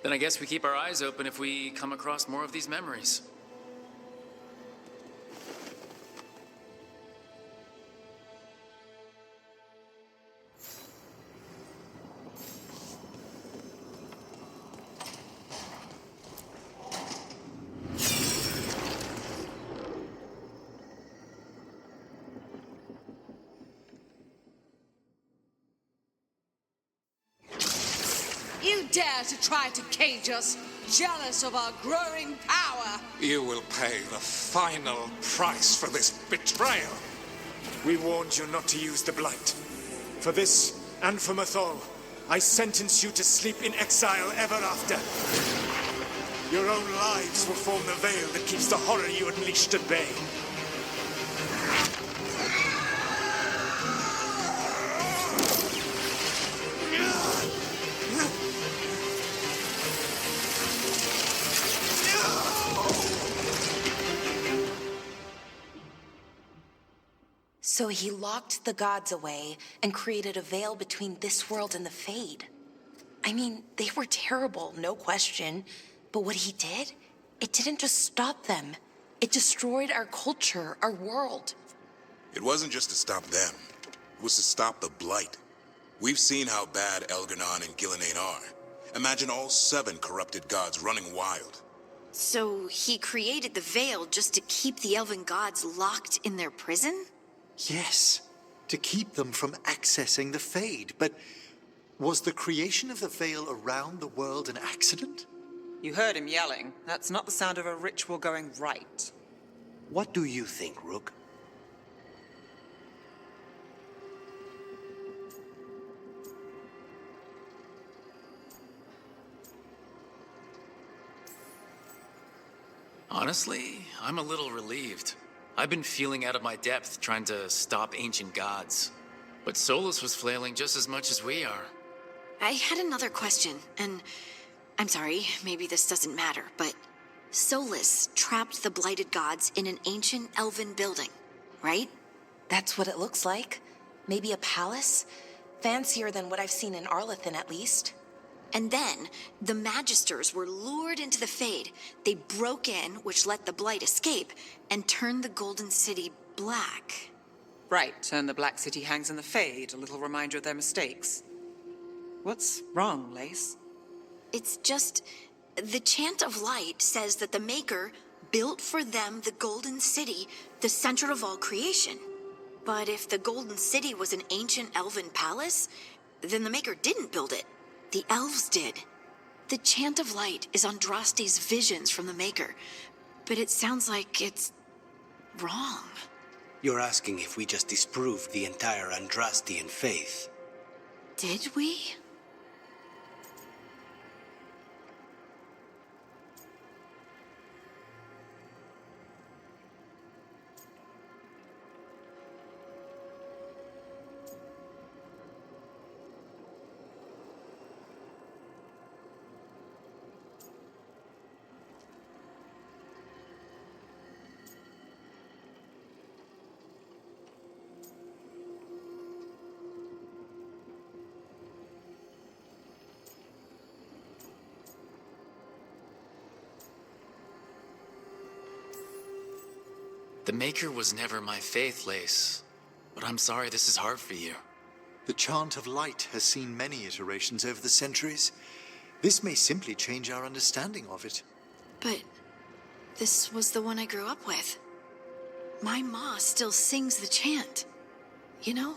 Then I guess we keep our eyes open if we come across more of these memories. You dare to try to cage us, jealous of our growing power. You will pay the final price for this betrayal. We warned you not to use the Blight. For this, and for Mythal, I sentence you to sleep in exile ever after. Your own lives will form the veil that keeps the horror you unleashed at bay. So he locked the gods away and created a veil between this world and the Fade. I mean, they were terrible, no question. But what he did, it didn't just stop them. It destroyed our culture, our world. It wasn't just to stop them. It was to stop the Blight. We've seen how bad Elgar'nan and Gillenane are. Imagine all 7 corrupted gods running wild. So he created the veil just to keep the elven gods locked in their prison? Yes, to keep them from accessing the Fade. But was the creation of the veil around the world an accident? You heard him yelling. That's not the sound of a ritual going right. What do you think, Rook? Honestly, I'm a little relieved. I've been feeling out of my depth trying to stop ancient gods. But Solus was flailing just as much as we are. I had another question, and I'm sorry, maybe this doesn't matter, but Solus trapped the blighted gods in an ancient elven building. right? That's what it looks like. Maybe a palace? Fancier than what I've seen in Arlethan, at least. And then, the Magisters were lured into the Fade. They broke in, which let the Blight escape, and turned the Golden City black. Right, and the Black City hangs in the Fade, a little reminder of their mistakes. What's wrong, Lace? It's just... the Chant of Light says that the Maker built for them the Golden City, the center of all creation. But if the Golden City was an ancient elven palace, then the Maker didn't build it. The elves did. The Chant of Light is Andraste's visions from the Maker, but it sounds like it's wrong. You're asking if we just disproved the entire Andrastian faith. Did we? The Maker was never my faith, Lace. But I'm sorry this is hard for you. The Chant of Light has seen many iterations over the centuries. This may simply change our understanding of it. But this was the one I grew up with. My ma still sings the chant. You know?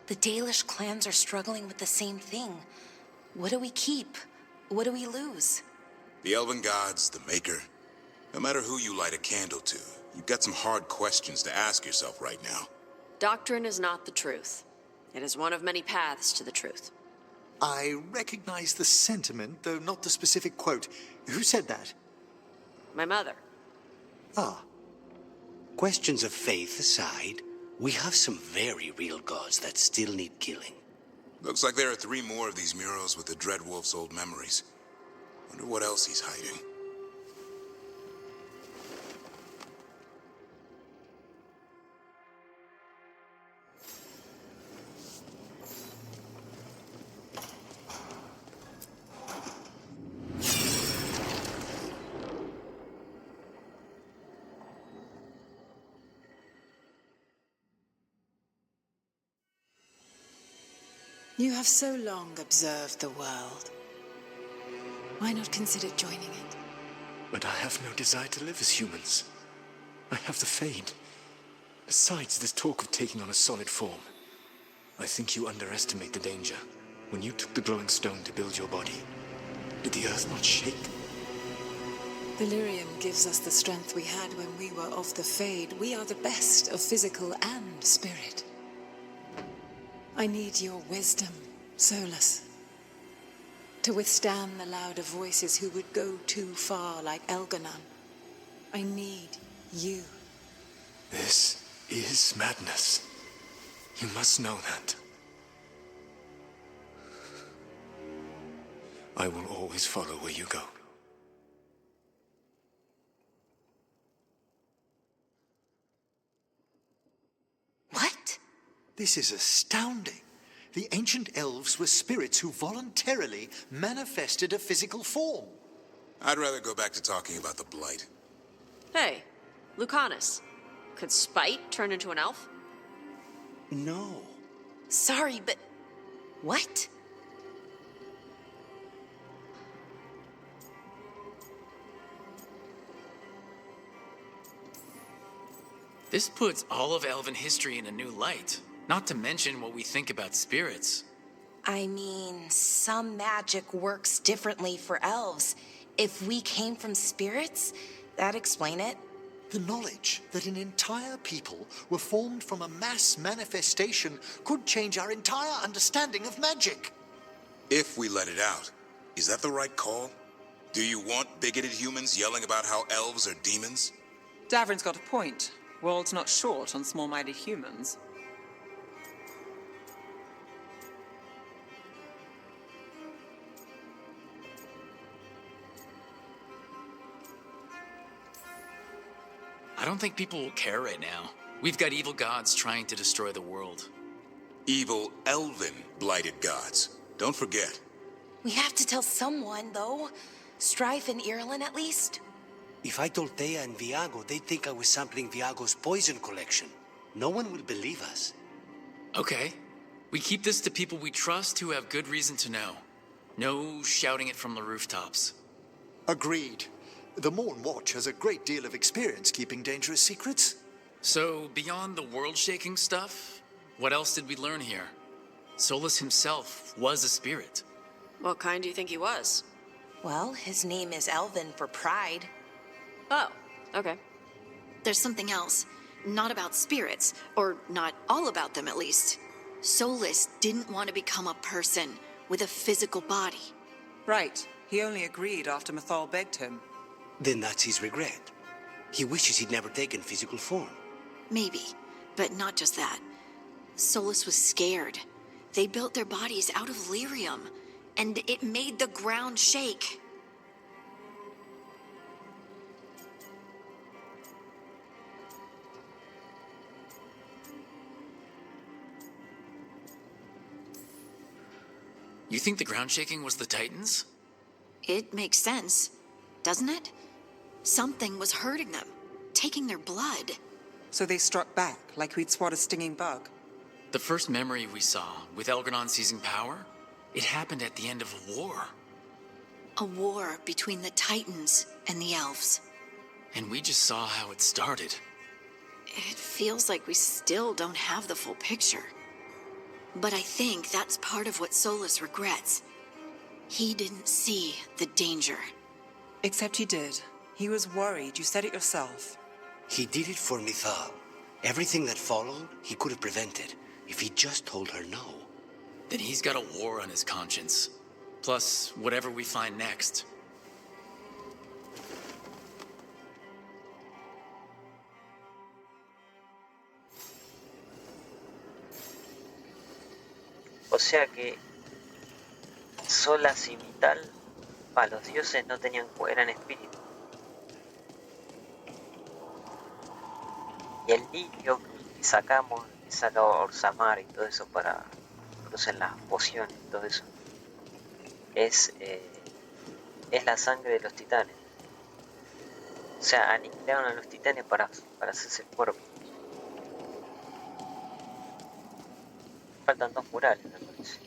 The Dalish clans are struggling with the same thing. What do we keep? What do we lose? The Elven Gods, the Maker. No matter who you light a candle to, you've got some hard questions to ask yourself right now. Doctrine is not the truth. It is one of many paths to the truth. I recognize the sentiment, though not the specific quote. Who said that? My mother. Ah. Questions of faith aside, we have some very real gods that still need killing. Looks like there are 3 more of these murals with the Dreadwolf's old memories. Wonder what else he's hiding. You have so long observed the world. Why not consider joining it? But I have no desire to live as humans. I have the Fade. Besides, this talk of taking on a solid form. I think you underestimate the danger. When you took the glowing stone to build your body, did the earth not shake? Delirium gives us the strength we had when we were of the Fade. We are the best of physical and spirit. I need your wisdom, Solus, to withstand the louder voices who would go too far like Elganon. I need you. This is madness. You must know that. I will always follow where you go. What? This is astounding. The ancient elves were spirits who voluntarily manifested a physical form. I'd rather go back to talking about the Blight. Hey, Lucanus. Could Spite turn into an elf? No. Sorry, but... what? This puts all of elven history in a new light. Not to mention what we think about spirits. I mean, some magic works differently for elves. If we came from spirits, that'd explain it. The knowledge that an entire people were formed from a mass manifestation could change our entire understanding of magic. If we let it out, is that the right call? Do you want bigoted humans yelling about how elves are demons? Davrin's got a point. World's not short on small-minded humans. I don't think people will care right now. We've got evil gods trying to destroy the world. Evil elven blighted gods. Don't forget. We have to tell someone, though. Strife and Ireland, at least. If I told Thea and Viago, they'd think I was sampling Viago's poison collection. No one will believe us. Okay. We keep this to people we trust who have good reason to know. No shouting it from the rooftops. Agreed. The Morn Watch has a great deal of experience keeping dangerous secrets. So, beyond the world-shaking stuff, what else did we learn here? Solus himself was a spirit. What kind do you think he was? Well, his name is Elven for pride. Oh, okay. There's something else. Not about spirits, or not all about them at least. Solus didn't want to become a person with a physical body. Right. He only agreed after Mythal begged him. Then that's his regret. He wishes he'd never taken physical form. Maybe, but not just that. Solus was scared. They built their bodies out of lyrium, and it made the ground shake. You think the ground shaking was the Titans? It makes sense, doesn't it? Something was hurting them, taking their blood. So they struck back, like we'd swat a stinging bug. The first memory we saw, with Elgranon seizing power, it happened at the end of a war. A war between the Titans and the Elves. And we just saw how it started. It feels like we still don't have the full picture. But I think that's part of what Solus regrets. He didn't see the danger. Except he did. He was worried. You said it yourself. He did it for Mythal. Everything that followed, he could have prevented if he just told her no. Then he's got a war on his conscience. Plus, whatever we find next. O sea que Solas y Mythal, los dioses no tenían, eran espíritus. Y el litio que sacamos, que saca Orsamar y todo eso para producir las pociones y todo eso, es la sangre de los titanes. O sea, aniquilaron a los titanes para hacerse el cuerpo. Faltan 2 murales, me parece.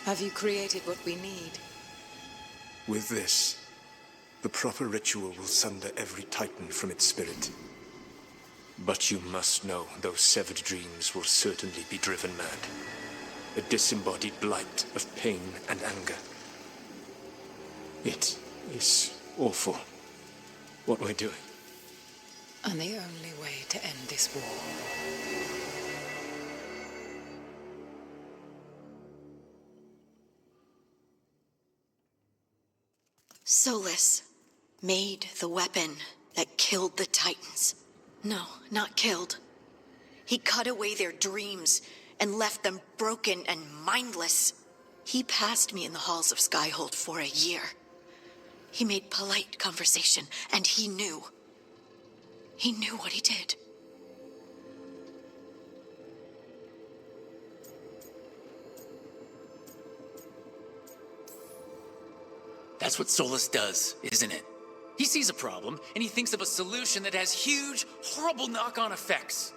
Have you created what we need? With this, the proper ritual will sunder every Titan from its spirit. But you must know those severed dreams will certainly be driven mad. A disembodied blight of pain and anger. It is awful what we're doing. And the only way to end this war. Solus made the weapon that killed the Titans. No, not killed. He cut away their dreams and left them broken and mindless. He passed me in the halls of Skyhold for a year. He made polite conversation, and he knew. He knew what he did. That's what Solus does, isn't it? He sees a problem, and he thinks of a solution that has huge, horrible knock-on effects.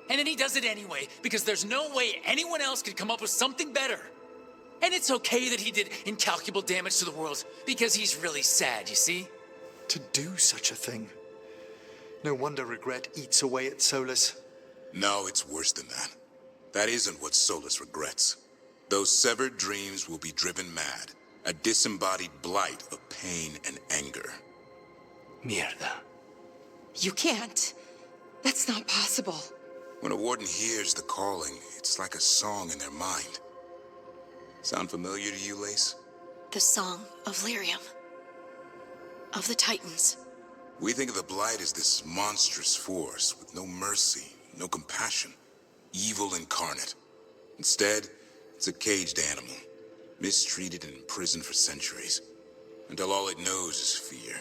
And then he does it anyway, because there's no way anyone else could come up with something better. And it's okay that he did incalculable damage to the world, because he's really sad, you see? To do such a thing. No wonder regret eats away at Solus. No, it's worse than that. That isn't what Solus regrets. Those severed dreams will be driven mad. A disembodied blight of pain and anger. Mierda. You can't. That's not possible. When a warden hears the calling, it's like a song in their mind. Sound familiar to you, Lace? The song of Lyrium. Of the Titans. We think of the Blight as this monstrous force with no mercy, no compassion. Evil incarnate. Instead, it's a caged animal, mistreated and imprisoned for centuries, until all it knows is fear.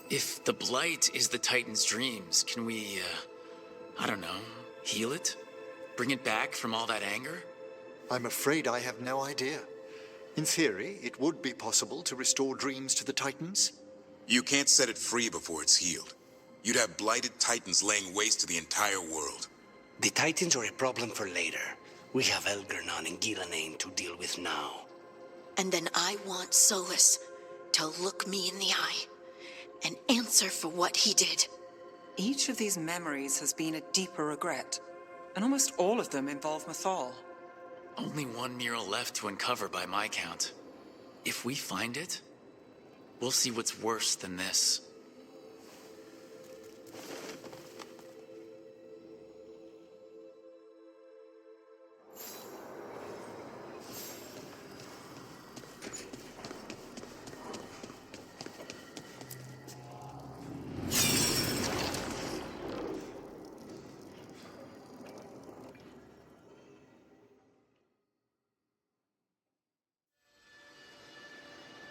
If the Blight is the Titan's dreams, can we, I don't know, heal it? Bring it back from all that anger? I'm afraid I have no idea. In theory, it would be possible to restore dreams to the Titans. You can't set it free before it's healed. You'd have blighted Titans laying waste to the entire world. The Titans are a problem for later. We have Elgernon and Gillenane to deal with now. And then I want Solus to look me in the eye and answer for what he did. Each of these memories has been a deeper regret, and almost all of them involve Mythal. Only one mural left to uncover by my count. If we find it, we'll see what's worse than this.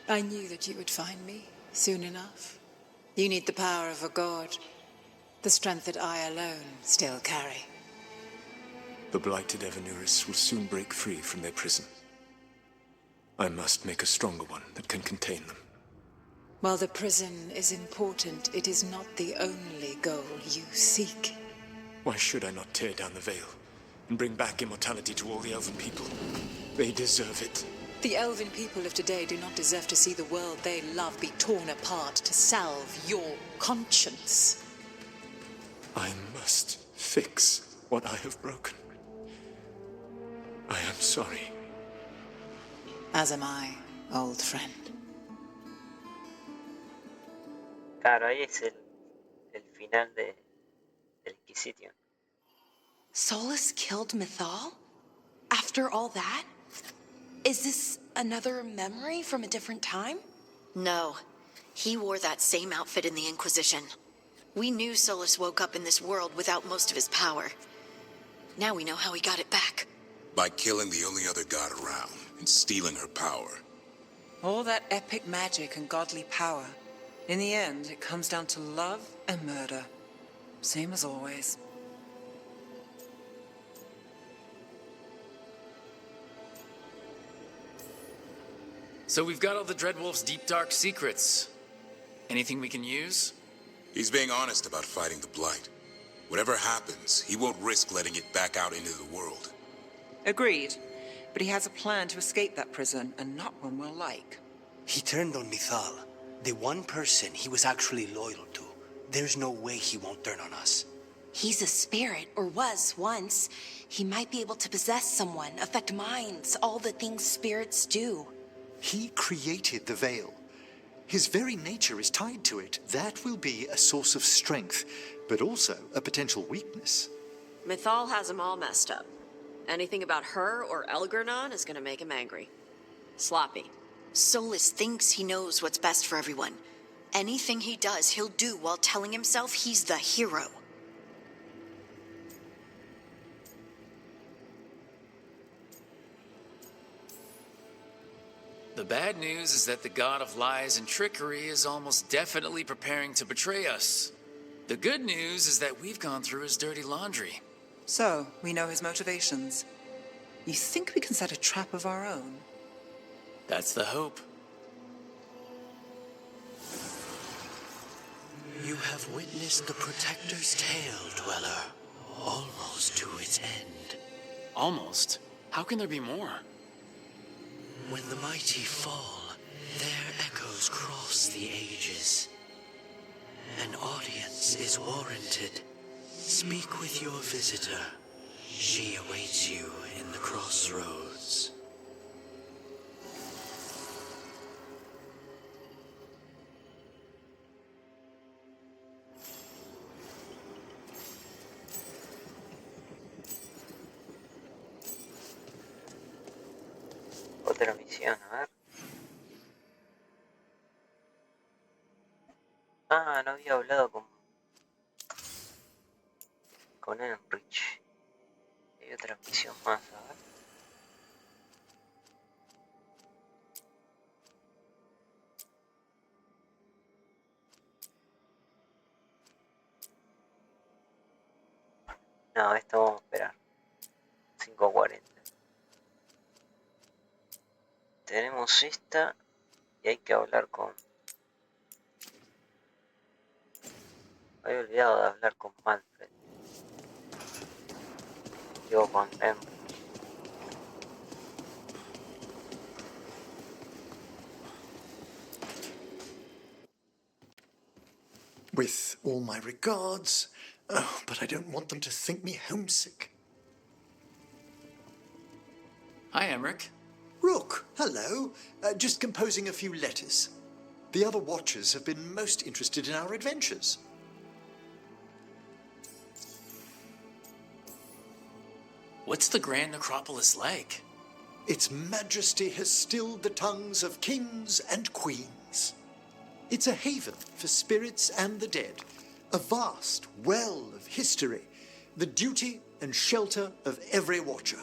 I knew that you would find me soon enough. You need the power of a god, the strength that I alone still carry. The blighted Evanuris will soon break free from their prison. I must make a stronger one that can contain them. While the prison is important, it is not the only goal you seek. Why should I not tear down the veil and bring back immortality to all the Elven people? They deserve it. The Elven people of today do not deserve to see the world they love be torn apart to salve your conscience. I must fix what I have broken. I am sorry. As am I, old friend. Claro, ahí es el final del Inquisition. Solus killed Mythal? After all that? Is this another memory from a different time? No. He wore that same outfit in the Inquisition. We knew Solus woke up in this world without most of his power. Now we know how he got it back. By killing the only other god around and stealing her power. All that epic magic and godly power. In the end, it comes down to love and murder. Same as always. So we've got all the Dreadwolf's deep dark secrets. Anything we can use? He's being honest about fighting the Blight. Whatever happens, he won't risk letting it back out into the world. Agreed. But he has a plan to escape that prison, and not one we'll like. He turned on Mythal, the one person he was actually loyal to. There's no way he won't turn on us. He's a spirit, or was once. He might be able to possess someone, affect minds, all the things spirits do. He created the veil. His very nature is tied to it. That will be a source of strength, but also a potential weakness. Mythal has him all messed up. Anything about her or Elgernon is gonna make him angry. Sloppy. Solus thinks he knows what's best for everyone. Anything he does, he'll do while telling himself he's the hero. The bad news is that the god of lies and trickery is almost definitely preparing to betray us. The good news is that we've gone through his dirty laundry. So, we know his motivations. You think we can set a trap of our own? That's the hope. You have witnessed the Protector's tale, Dweller, almost to its end. Almost? How can there be more? When the mighty fall, their echoes cross the ages. An audience is warranted. Speak with your visitor. She awaits you in the crossroads. otra misión, a ver. Ah, no había hablado con Enrich. Hay otra misión más, a ver. No, esto vamos a esperar. 5:40. Tenemos esta y hay que hablar con... Había olvidado de hablar con Manfred. Digo, con Enrich. With all my regards, oh, but I don't want them to think me homesick. Hi, Emmerich. Rook, hello. Just composing a few letters. The other Watchers have been most interested in our adventures. What's the Grand Necropolis like? Its majesty has stilled the tongues of kings and queens. It's a haven for spirits and the dead, a vast well of history, the duty and shelter of every Watcher.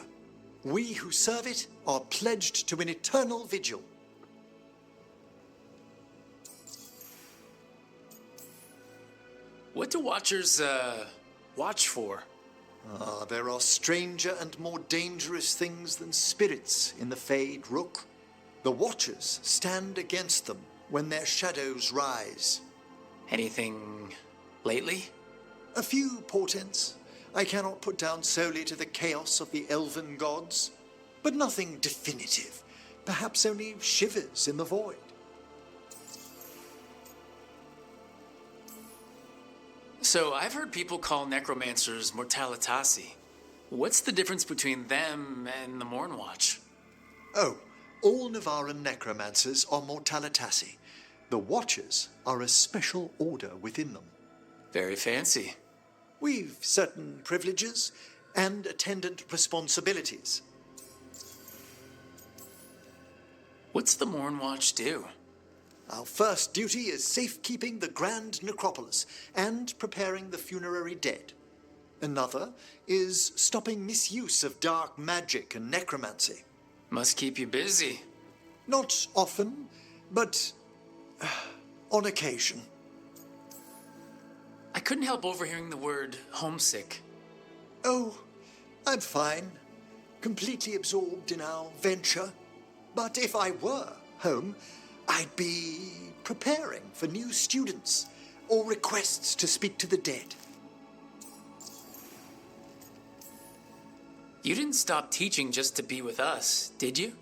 We who serve it are pledged to an eternal vigil. What do Watchers, watch for? There are stranger and more dangerous things than spirits in the Fade, Rook. The Watchers stand against them when their shadows rise. Anything lately? A few portents I cannot put down solely to the chaos of the elven gods, but nothing definitive. Perhaps only shivers in the void. So I've heard people call necromancers mortalitasi. What's the difference between them and the Mornwatch? Oh, all Navaran necromancers are mortalitasi. The Watchers are a special order within them. Very fancy. We've certain privileges and attendant responsibilities. What's the Mornwatch do? Our first duty is safekeeping the Grand Necropolis and preparing the funerary dead. Another is stopping misuse of dark magic and necromancy. Must keep you busy. Not often, but on occasion. I couldn't help overhearing the word homesick. Oh, I'm fine. Completely absorbed in our venture. But if I were home, I'd be preparing for new students or requests to speak to the dead. You didn't stop teaching just to be with us, did you?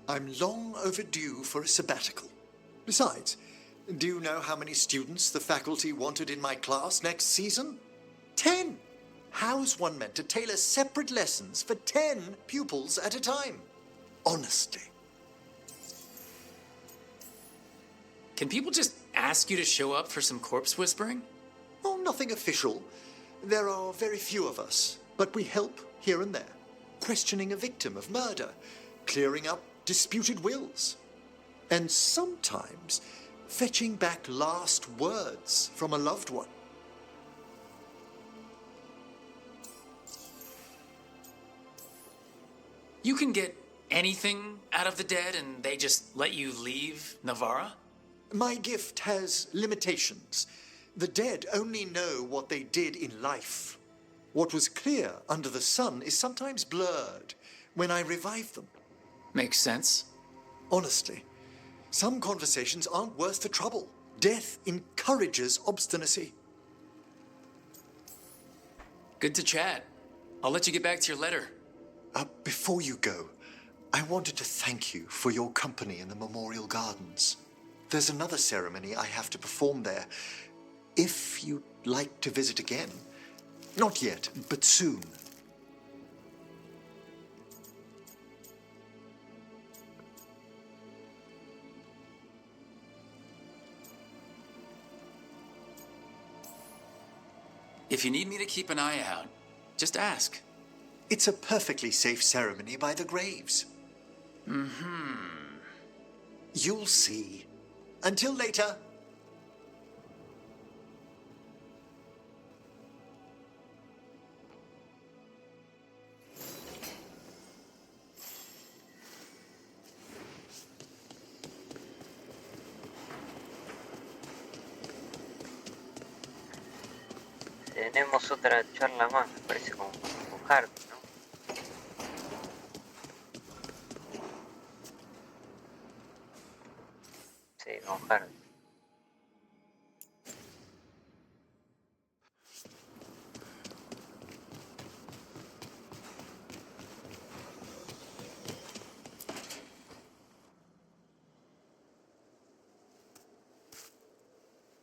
I'm long overdue for a sabbatical. Besides, do you know how many students the faculty wanted in my class next season? 10! How's one meant to tailor separate lessons for 10 pupils at a time? Honestly. Can people just ask you to show up for some corpse whispering? Oh, nothing official. There are very few of us, but we help here and there. Questioning a victim of murder, clearing up disputed wills, and sometimes fetching back last words from a loved one. You can get anything out of the dead and they just let you leave Navarra? My gift has limitations. The dead only know what they did in life. What was clear under the sun is sometimes blurred when I revive them. Makes sense. Honestly, some conversations aren't worth the trouble. Death encourages obstinacy. Good to chat. I'll let you get back to your letter. Before you go, I wanted to thank you for your company in the Memorial Gardens. There's another ceremony I have to perform there. If you'd like to visit again. Not yet, but soon. If you need me to keep an eye out, just ask. It's a perfectly safe ceremony by the graves. You'll see. Until later. Tenemos otra charla más, me parece, con Hardy, ¿no? Sí, con Hardy.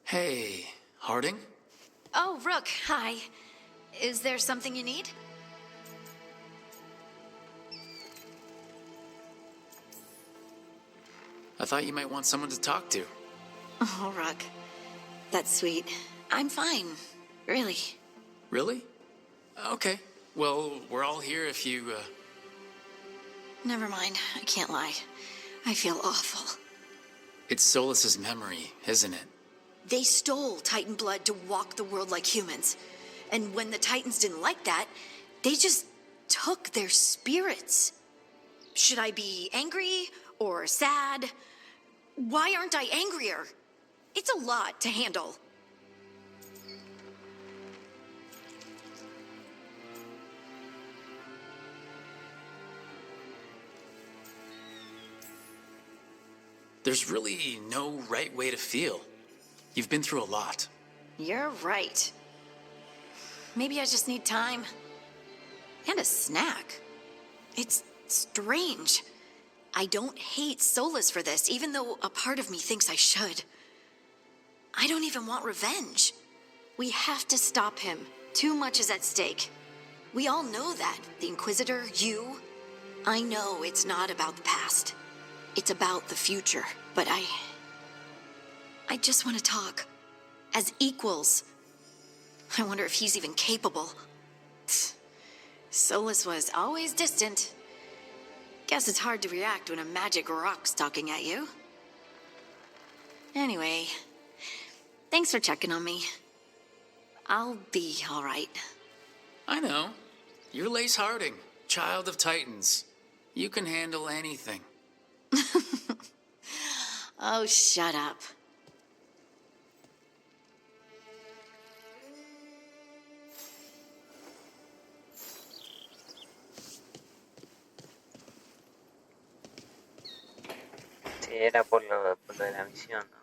Hey, Harding? Oh, Rook, hi. Is there something you need? I thought you might want someone to talk to. Oh, Rook. That's sweet. I'm fine. Really. Really? Okay. Well, we're all here if you, Never mind. I can't lie. I feel awful. It's Solus's memory, isn't it? They stole Titan blood to walk the world like humans. And when the Titans didn't like that, they just took their spirits. Should I be angry or sad? Why aren't I angrier? It's a lot to handle. There's really no right way to feel. You've been through a lot. You're right. Maybe I just need time. And a snack. It's strange. I don't hate Solus for this, even though a part of me thinks I should. I don't even want revenge. We have to stop him. Too much is at stake. We all know that. The Inquisitor, you. I know it's not about the past. It's about the future. But I just want to talk. As equals. I wonder if he's even capable. Solus was always distant. Guess it's hard to react when a magic rock's talking at you. Anyway, thanks for checking on me. I'll be all right. I know. You're Lace Harding, child of Titans. You can handle anything. Oh, shut up. Sí, era por lo de la misión, ¿no?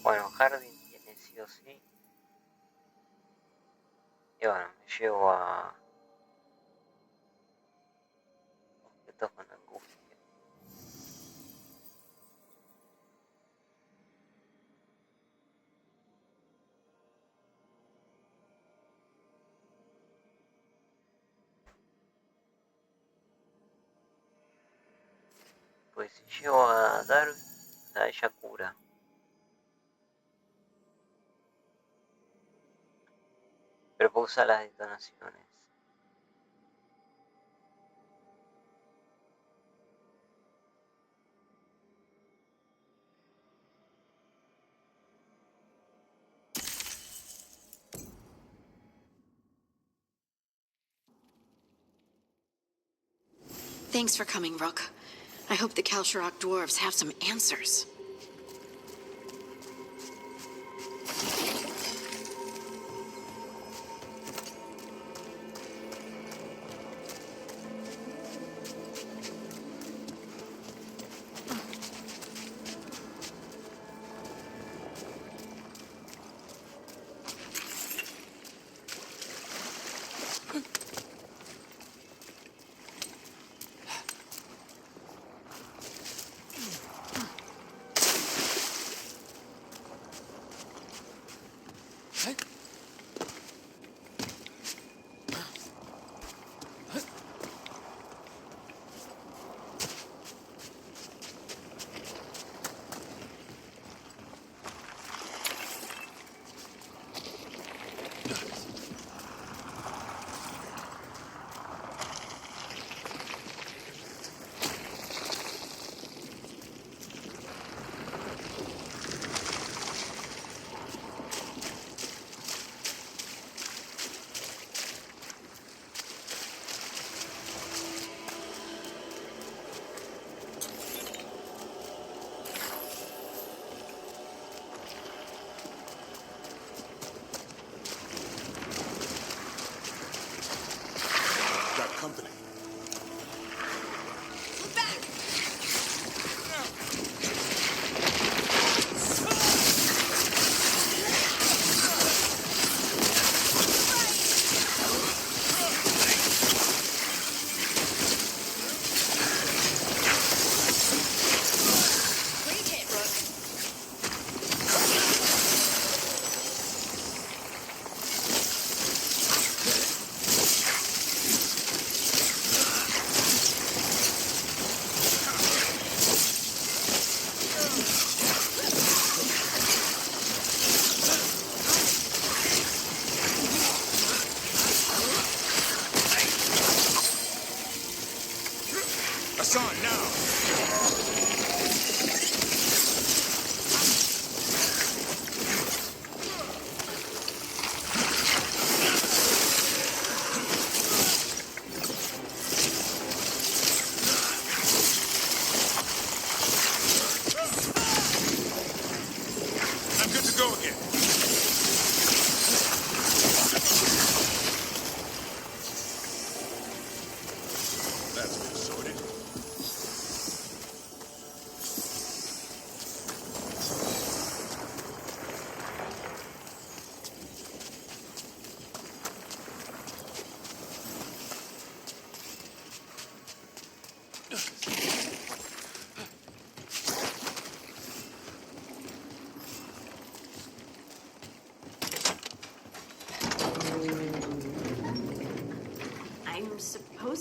Bueno, Harding tiene sí o sí. Y bueno, me llevo a objetos con angustia. Pues si llevo a Darby, a ella cura. Pero puedo usar las detonaciones. Thanks for coming, Rook. I hope the Kalsharok dwarves have some answers.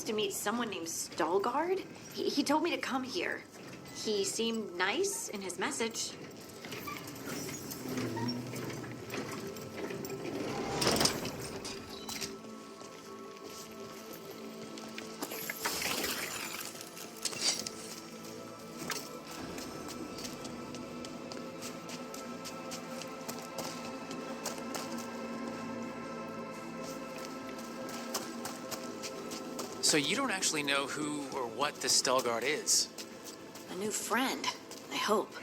to meet someone named Stalgard. He told me to come here. He seemed nice in his message. So you don't actually know who or what the Stalgard is? A new friend, I hope.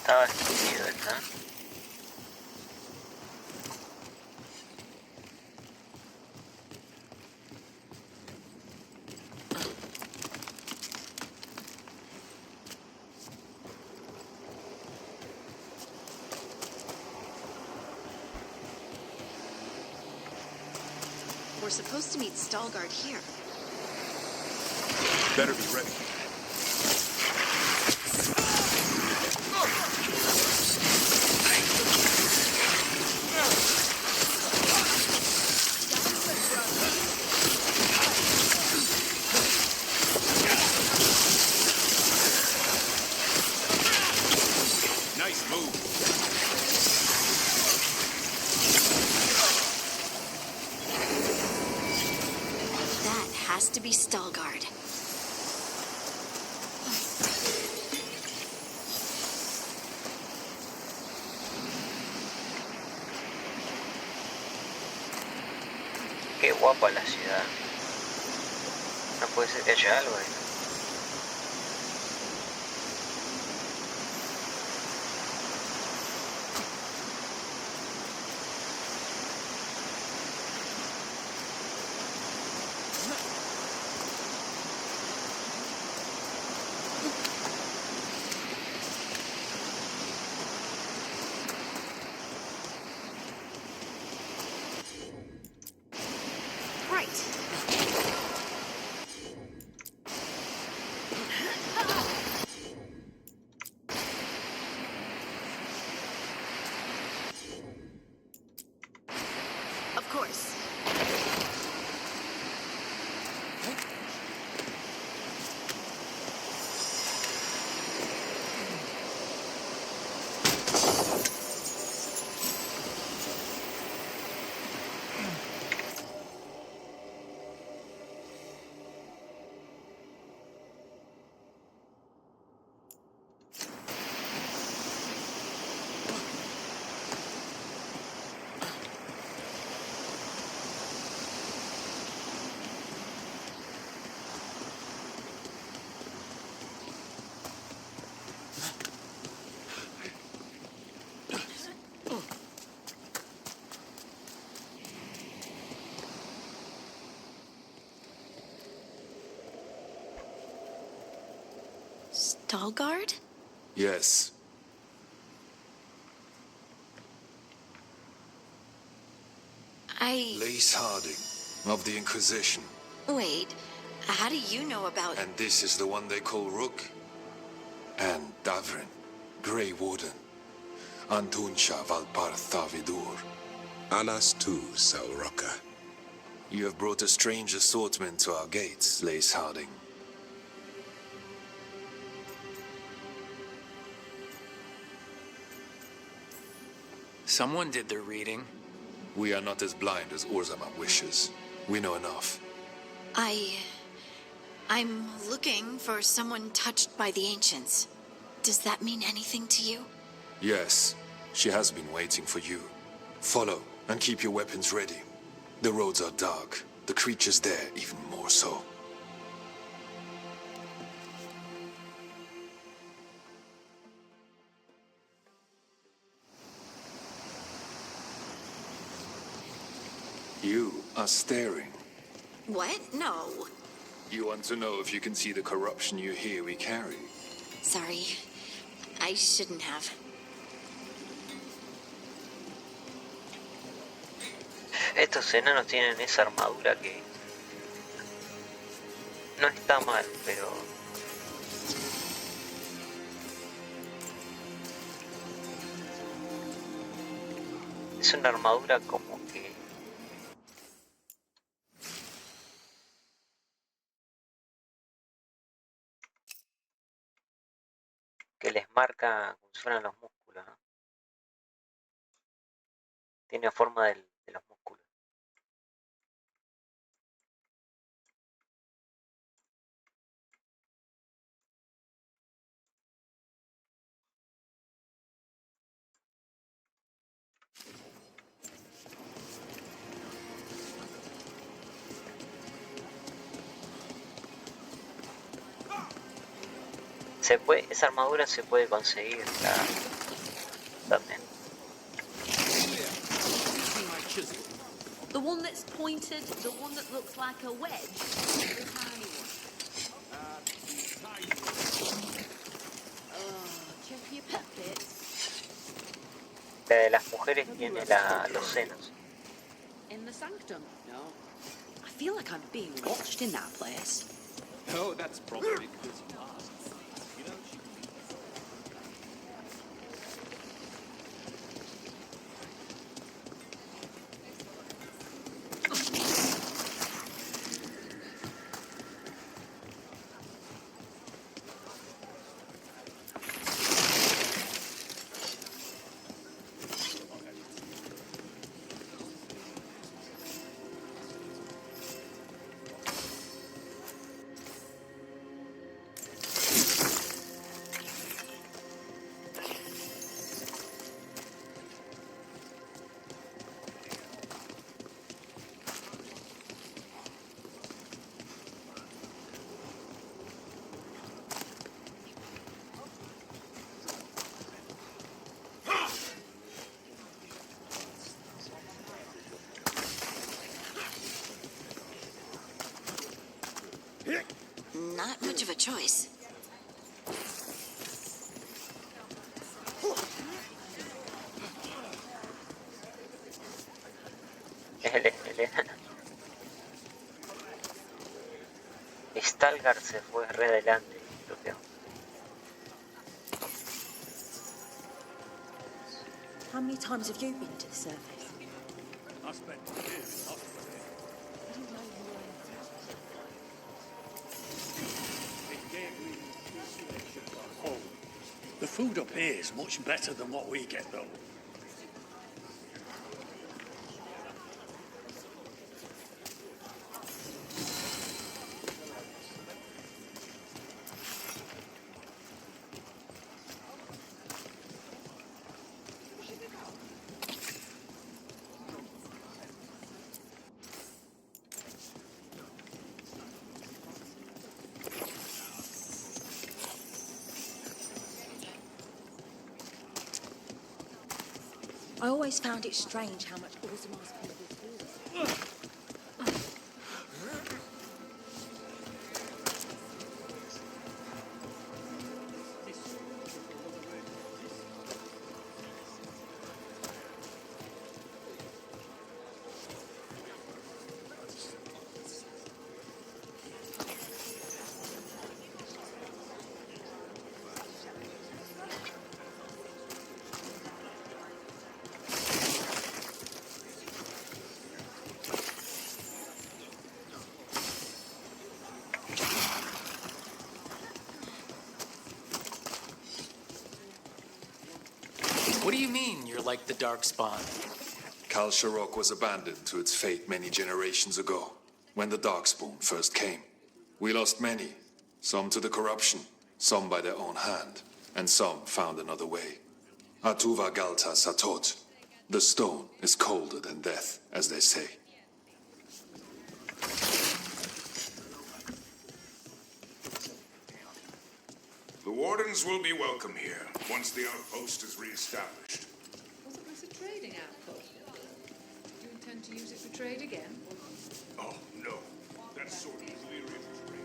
Estaba escondido esta. We're supposed to meet Stalgard here. Better be ready. Nice move. That has to be Stalgard. Qué guapa la ciudad. No puede ser que haya algo ahí. Of course. Stalgard? Yes. Lace Harding, of the Inquisition. Wait, how do you know about... And this is the one they call Rook? And Davrin, Grey Warden. Antunsha Valpartha Vidur. Anas tu, Salroka. You have brought a strange assortment to our gates, Lace Harding. Someone did their reading. We are not as blind as Orzama wishes. We know enough. I'm looking for someone touched by the Ancients. Does that mean anything to you? Yes, she has been waiting for you. Follow, and keep your weapons ready. The roads are dark. The creatures there even more so. You are staring. What? No. You want to know if you can see the corruption you hear we carry? Sorry. I shouldn't have. Estos enanos tienen esa armadura que no está mal, pero es una armadura como que les marca como si fueran los músculos, ¿no? Tiene forma de los músculos. Esa armadura se puede conseguir también. The one that's pointed, the one that looks like a wedge, the tiny one. Oh, check your pockets. La de las mujeres tiene los senos. In the sanctum? No. I feel like I'm being watched in that place. Oh, that's probably because you are. You know, she Not much of a choice. Stalgar se fue re adelante, lo que. How many times have you been to the surface? I spent years up with it. It gave me appreciation for home. The food up here is much better than what we get, though. I always found it strange how much Orzamar's people do. What do you mean you're like the Darkspawn? Kal Sharok was abandoned to its fate many generations ago, when the Darkspawn first came. We lost many, some to the corruption, some by their own hand, and some found another way. Atuva Galta Satot. The stone is colder than death, as they say. The Wardens will be welcome here, once the outpost is re-established. Wasn't this a trading outpost? Do you intend intend to use it for trade again? Oh, no. That sort of delirious trade.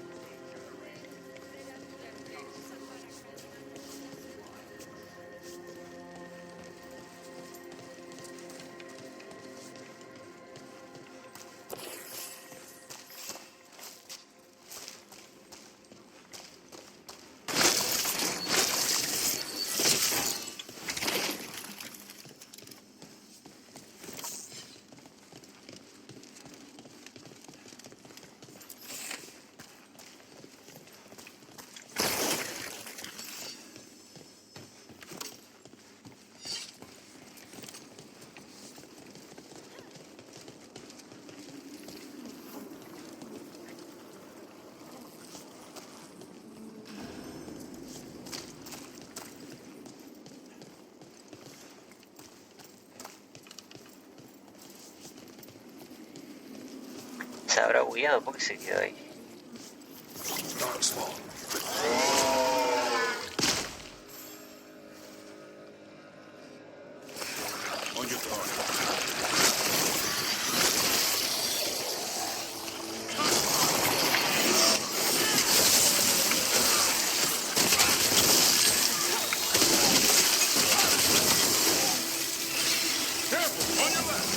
Se habrá bugueado porque se quedó ahí. Darkspawn. On your target. Careful, on your left.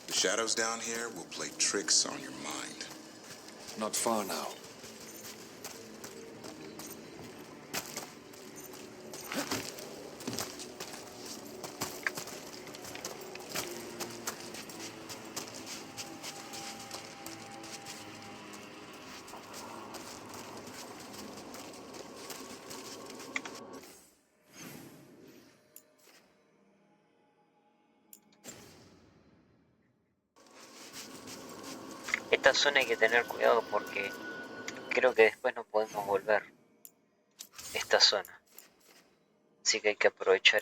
The shadows down here will play tricks on your mind. Not far now. Esta zona hay que tener cuidado porque creo que después no podemos volver esta zona. Así que hay que aprovechar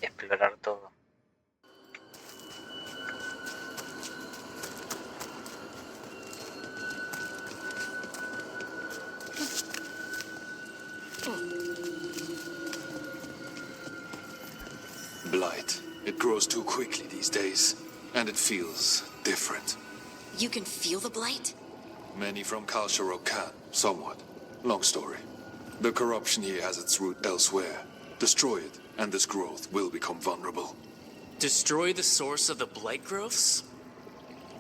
explorar todo. Blight. It grows too quickly these days, and it feels different. You can feel the blight? Many from Kalsharok can, somewhat. Long story. The corruption here has its root elsewhere. Destroy it, and this growth will become vulnerable. Destroy the source of the blight growths?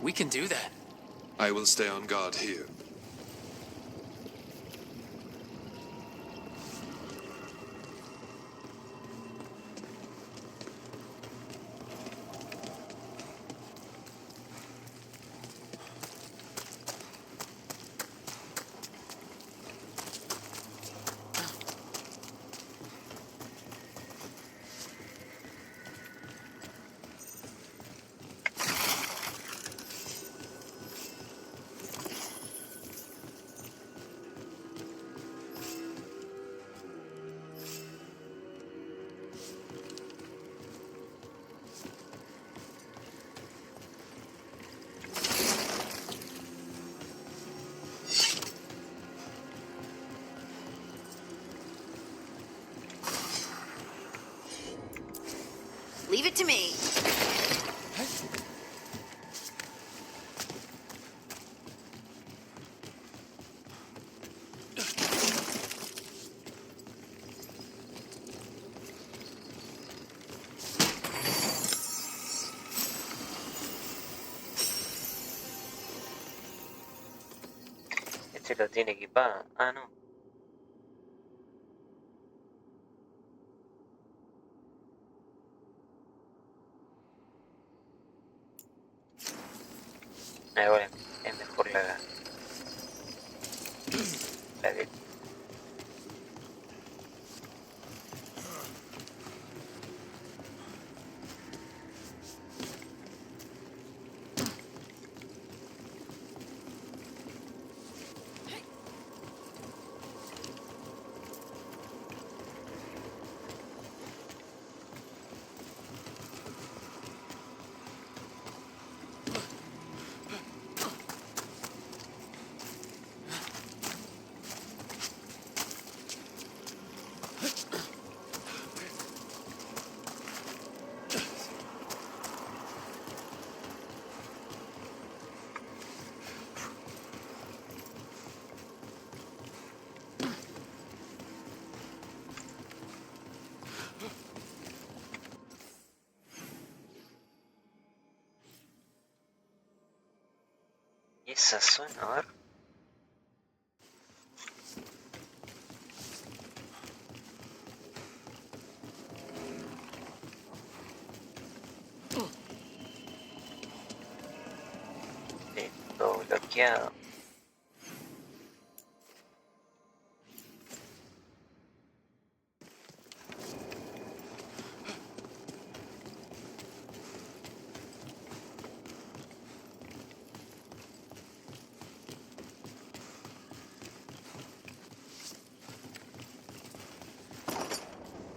We can do that. I will stay on guard here. Leave it to me. Este lo tiene equipado. Ah, no. Ahora es mejor la que... ¿Y esa zona? A ver. Todo bloqueado.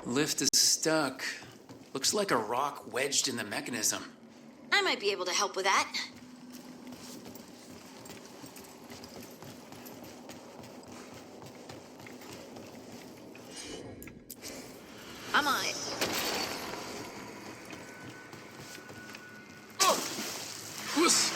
Lift is stuck. Looks like a rock wedged in the mechanism. I might be able to help with that. I'm on it. Oh! Whoosh!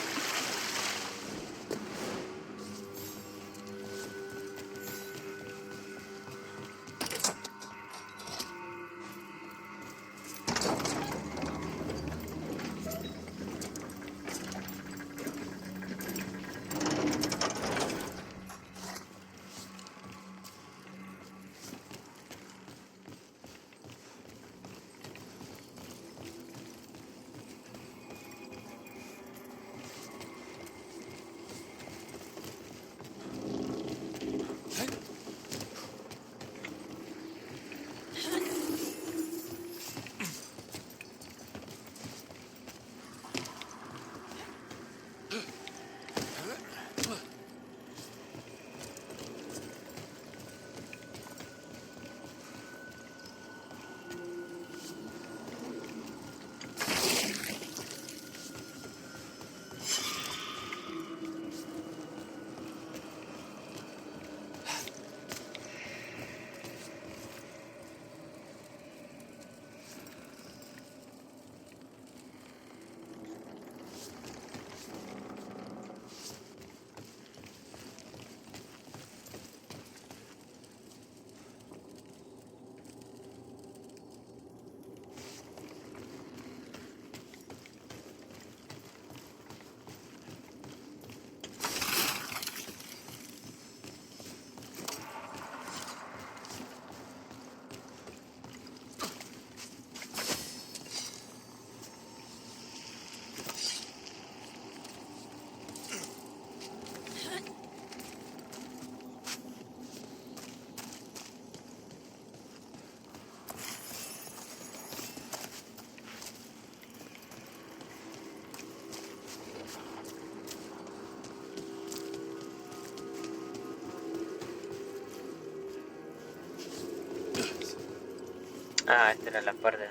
Ah, esta era la parte.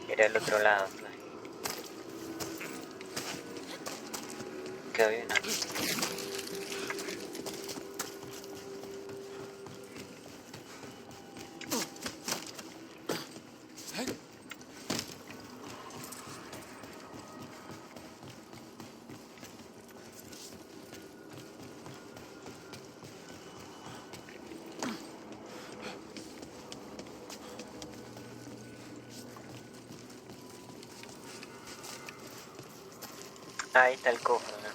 Era el otro lado, claro. Quedó bien aquí. Ahí está el cofre, ¿no?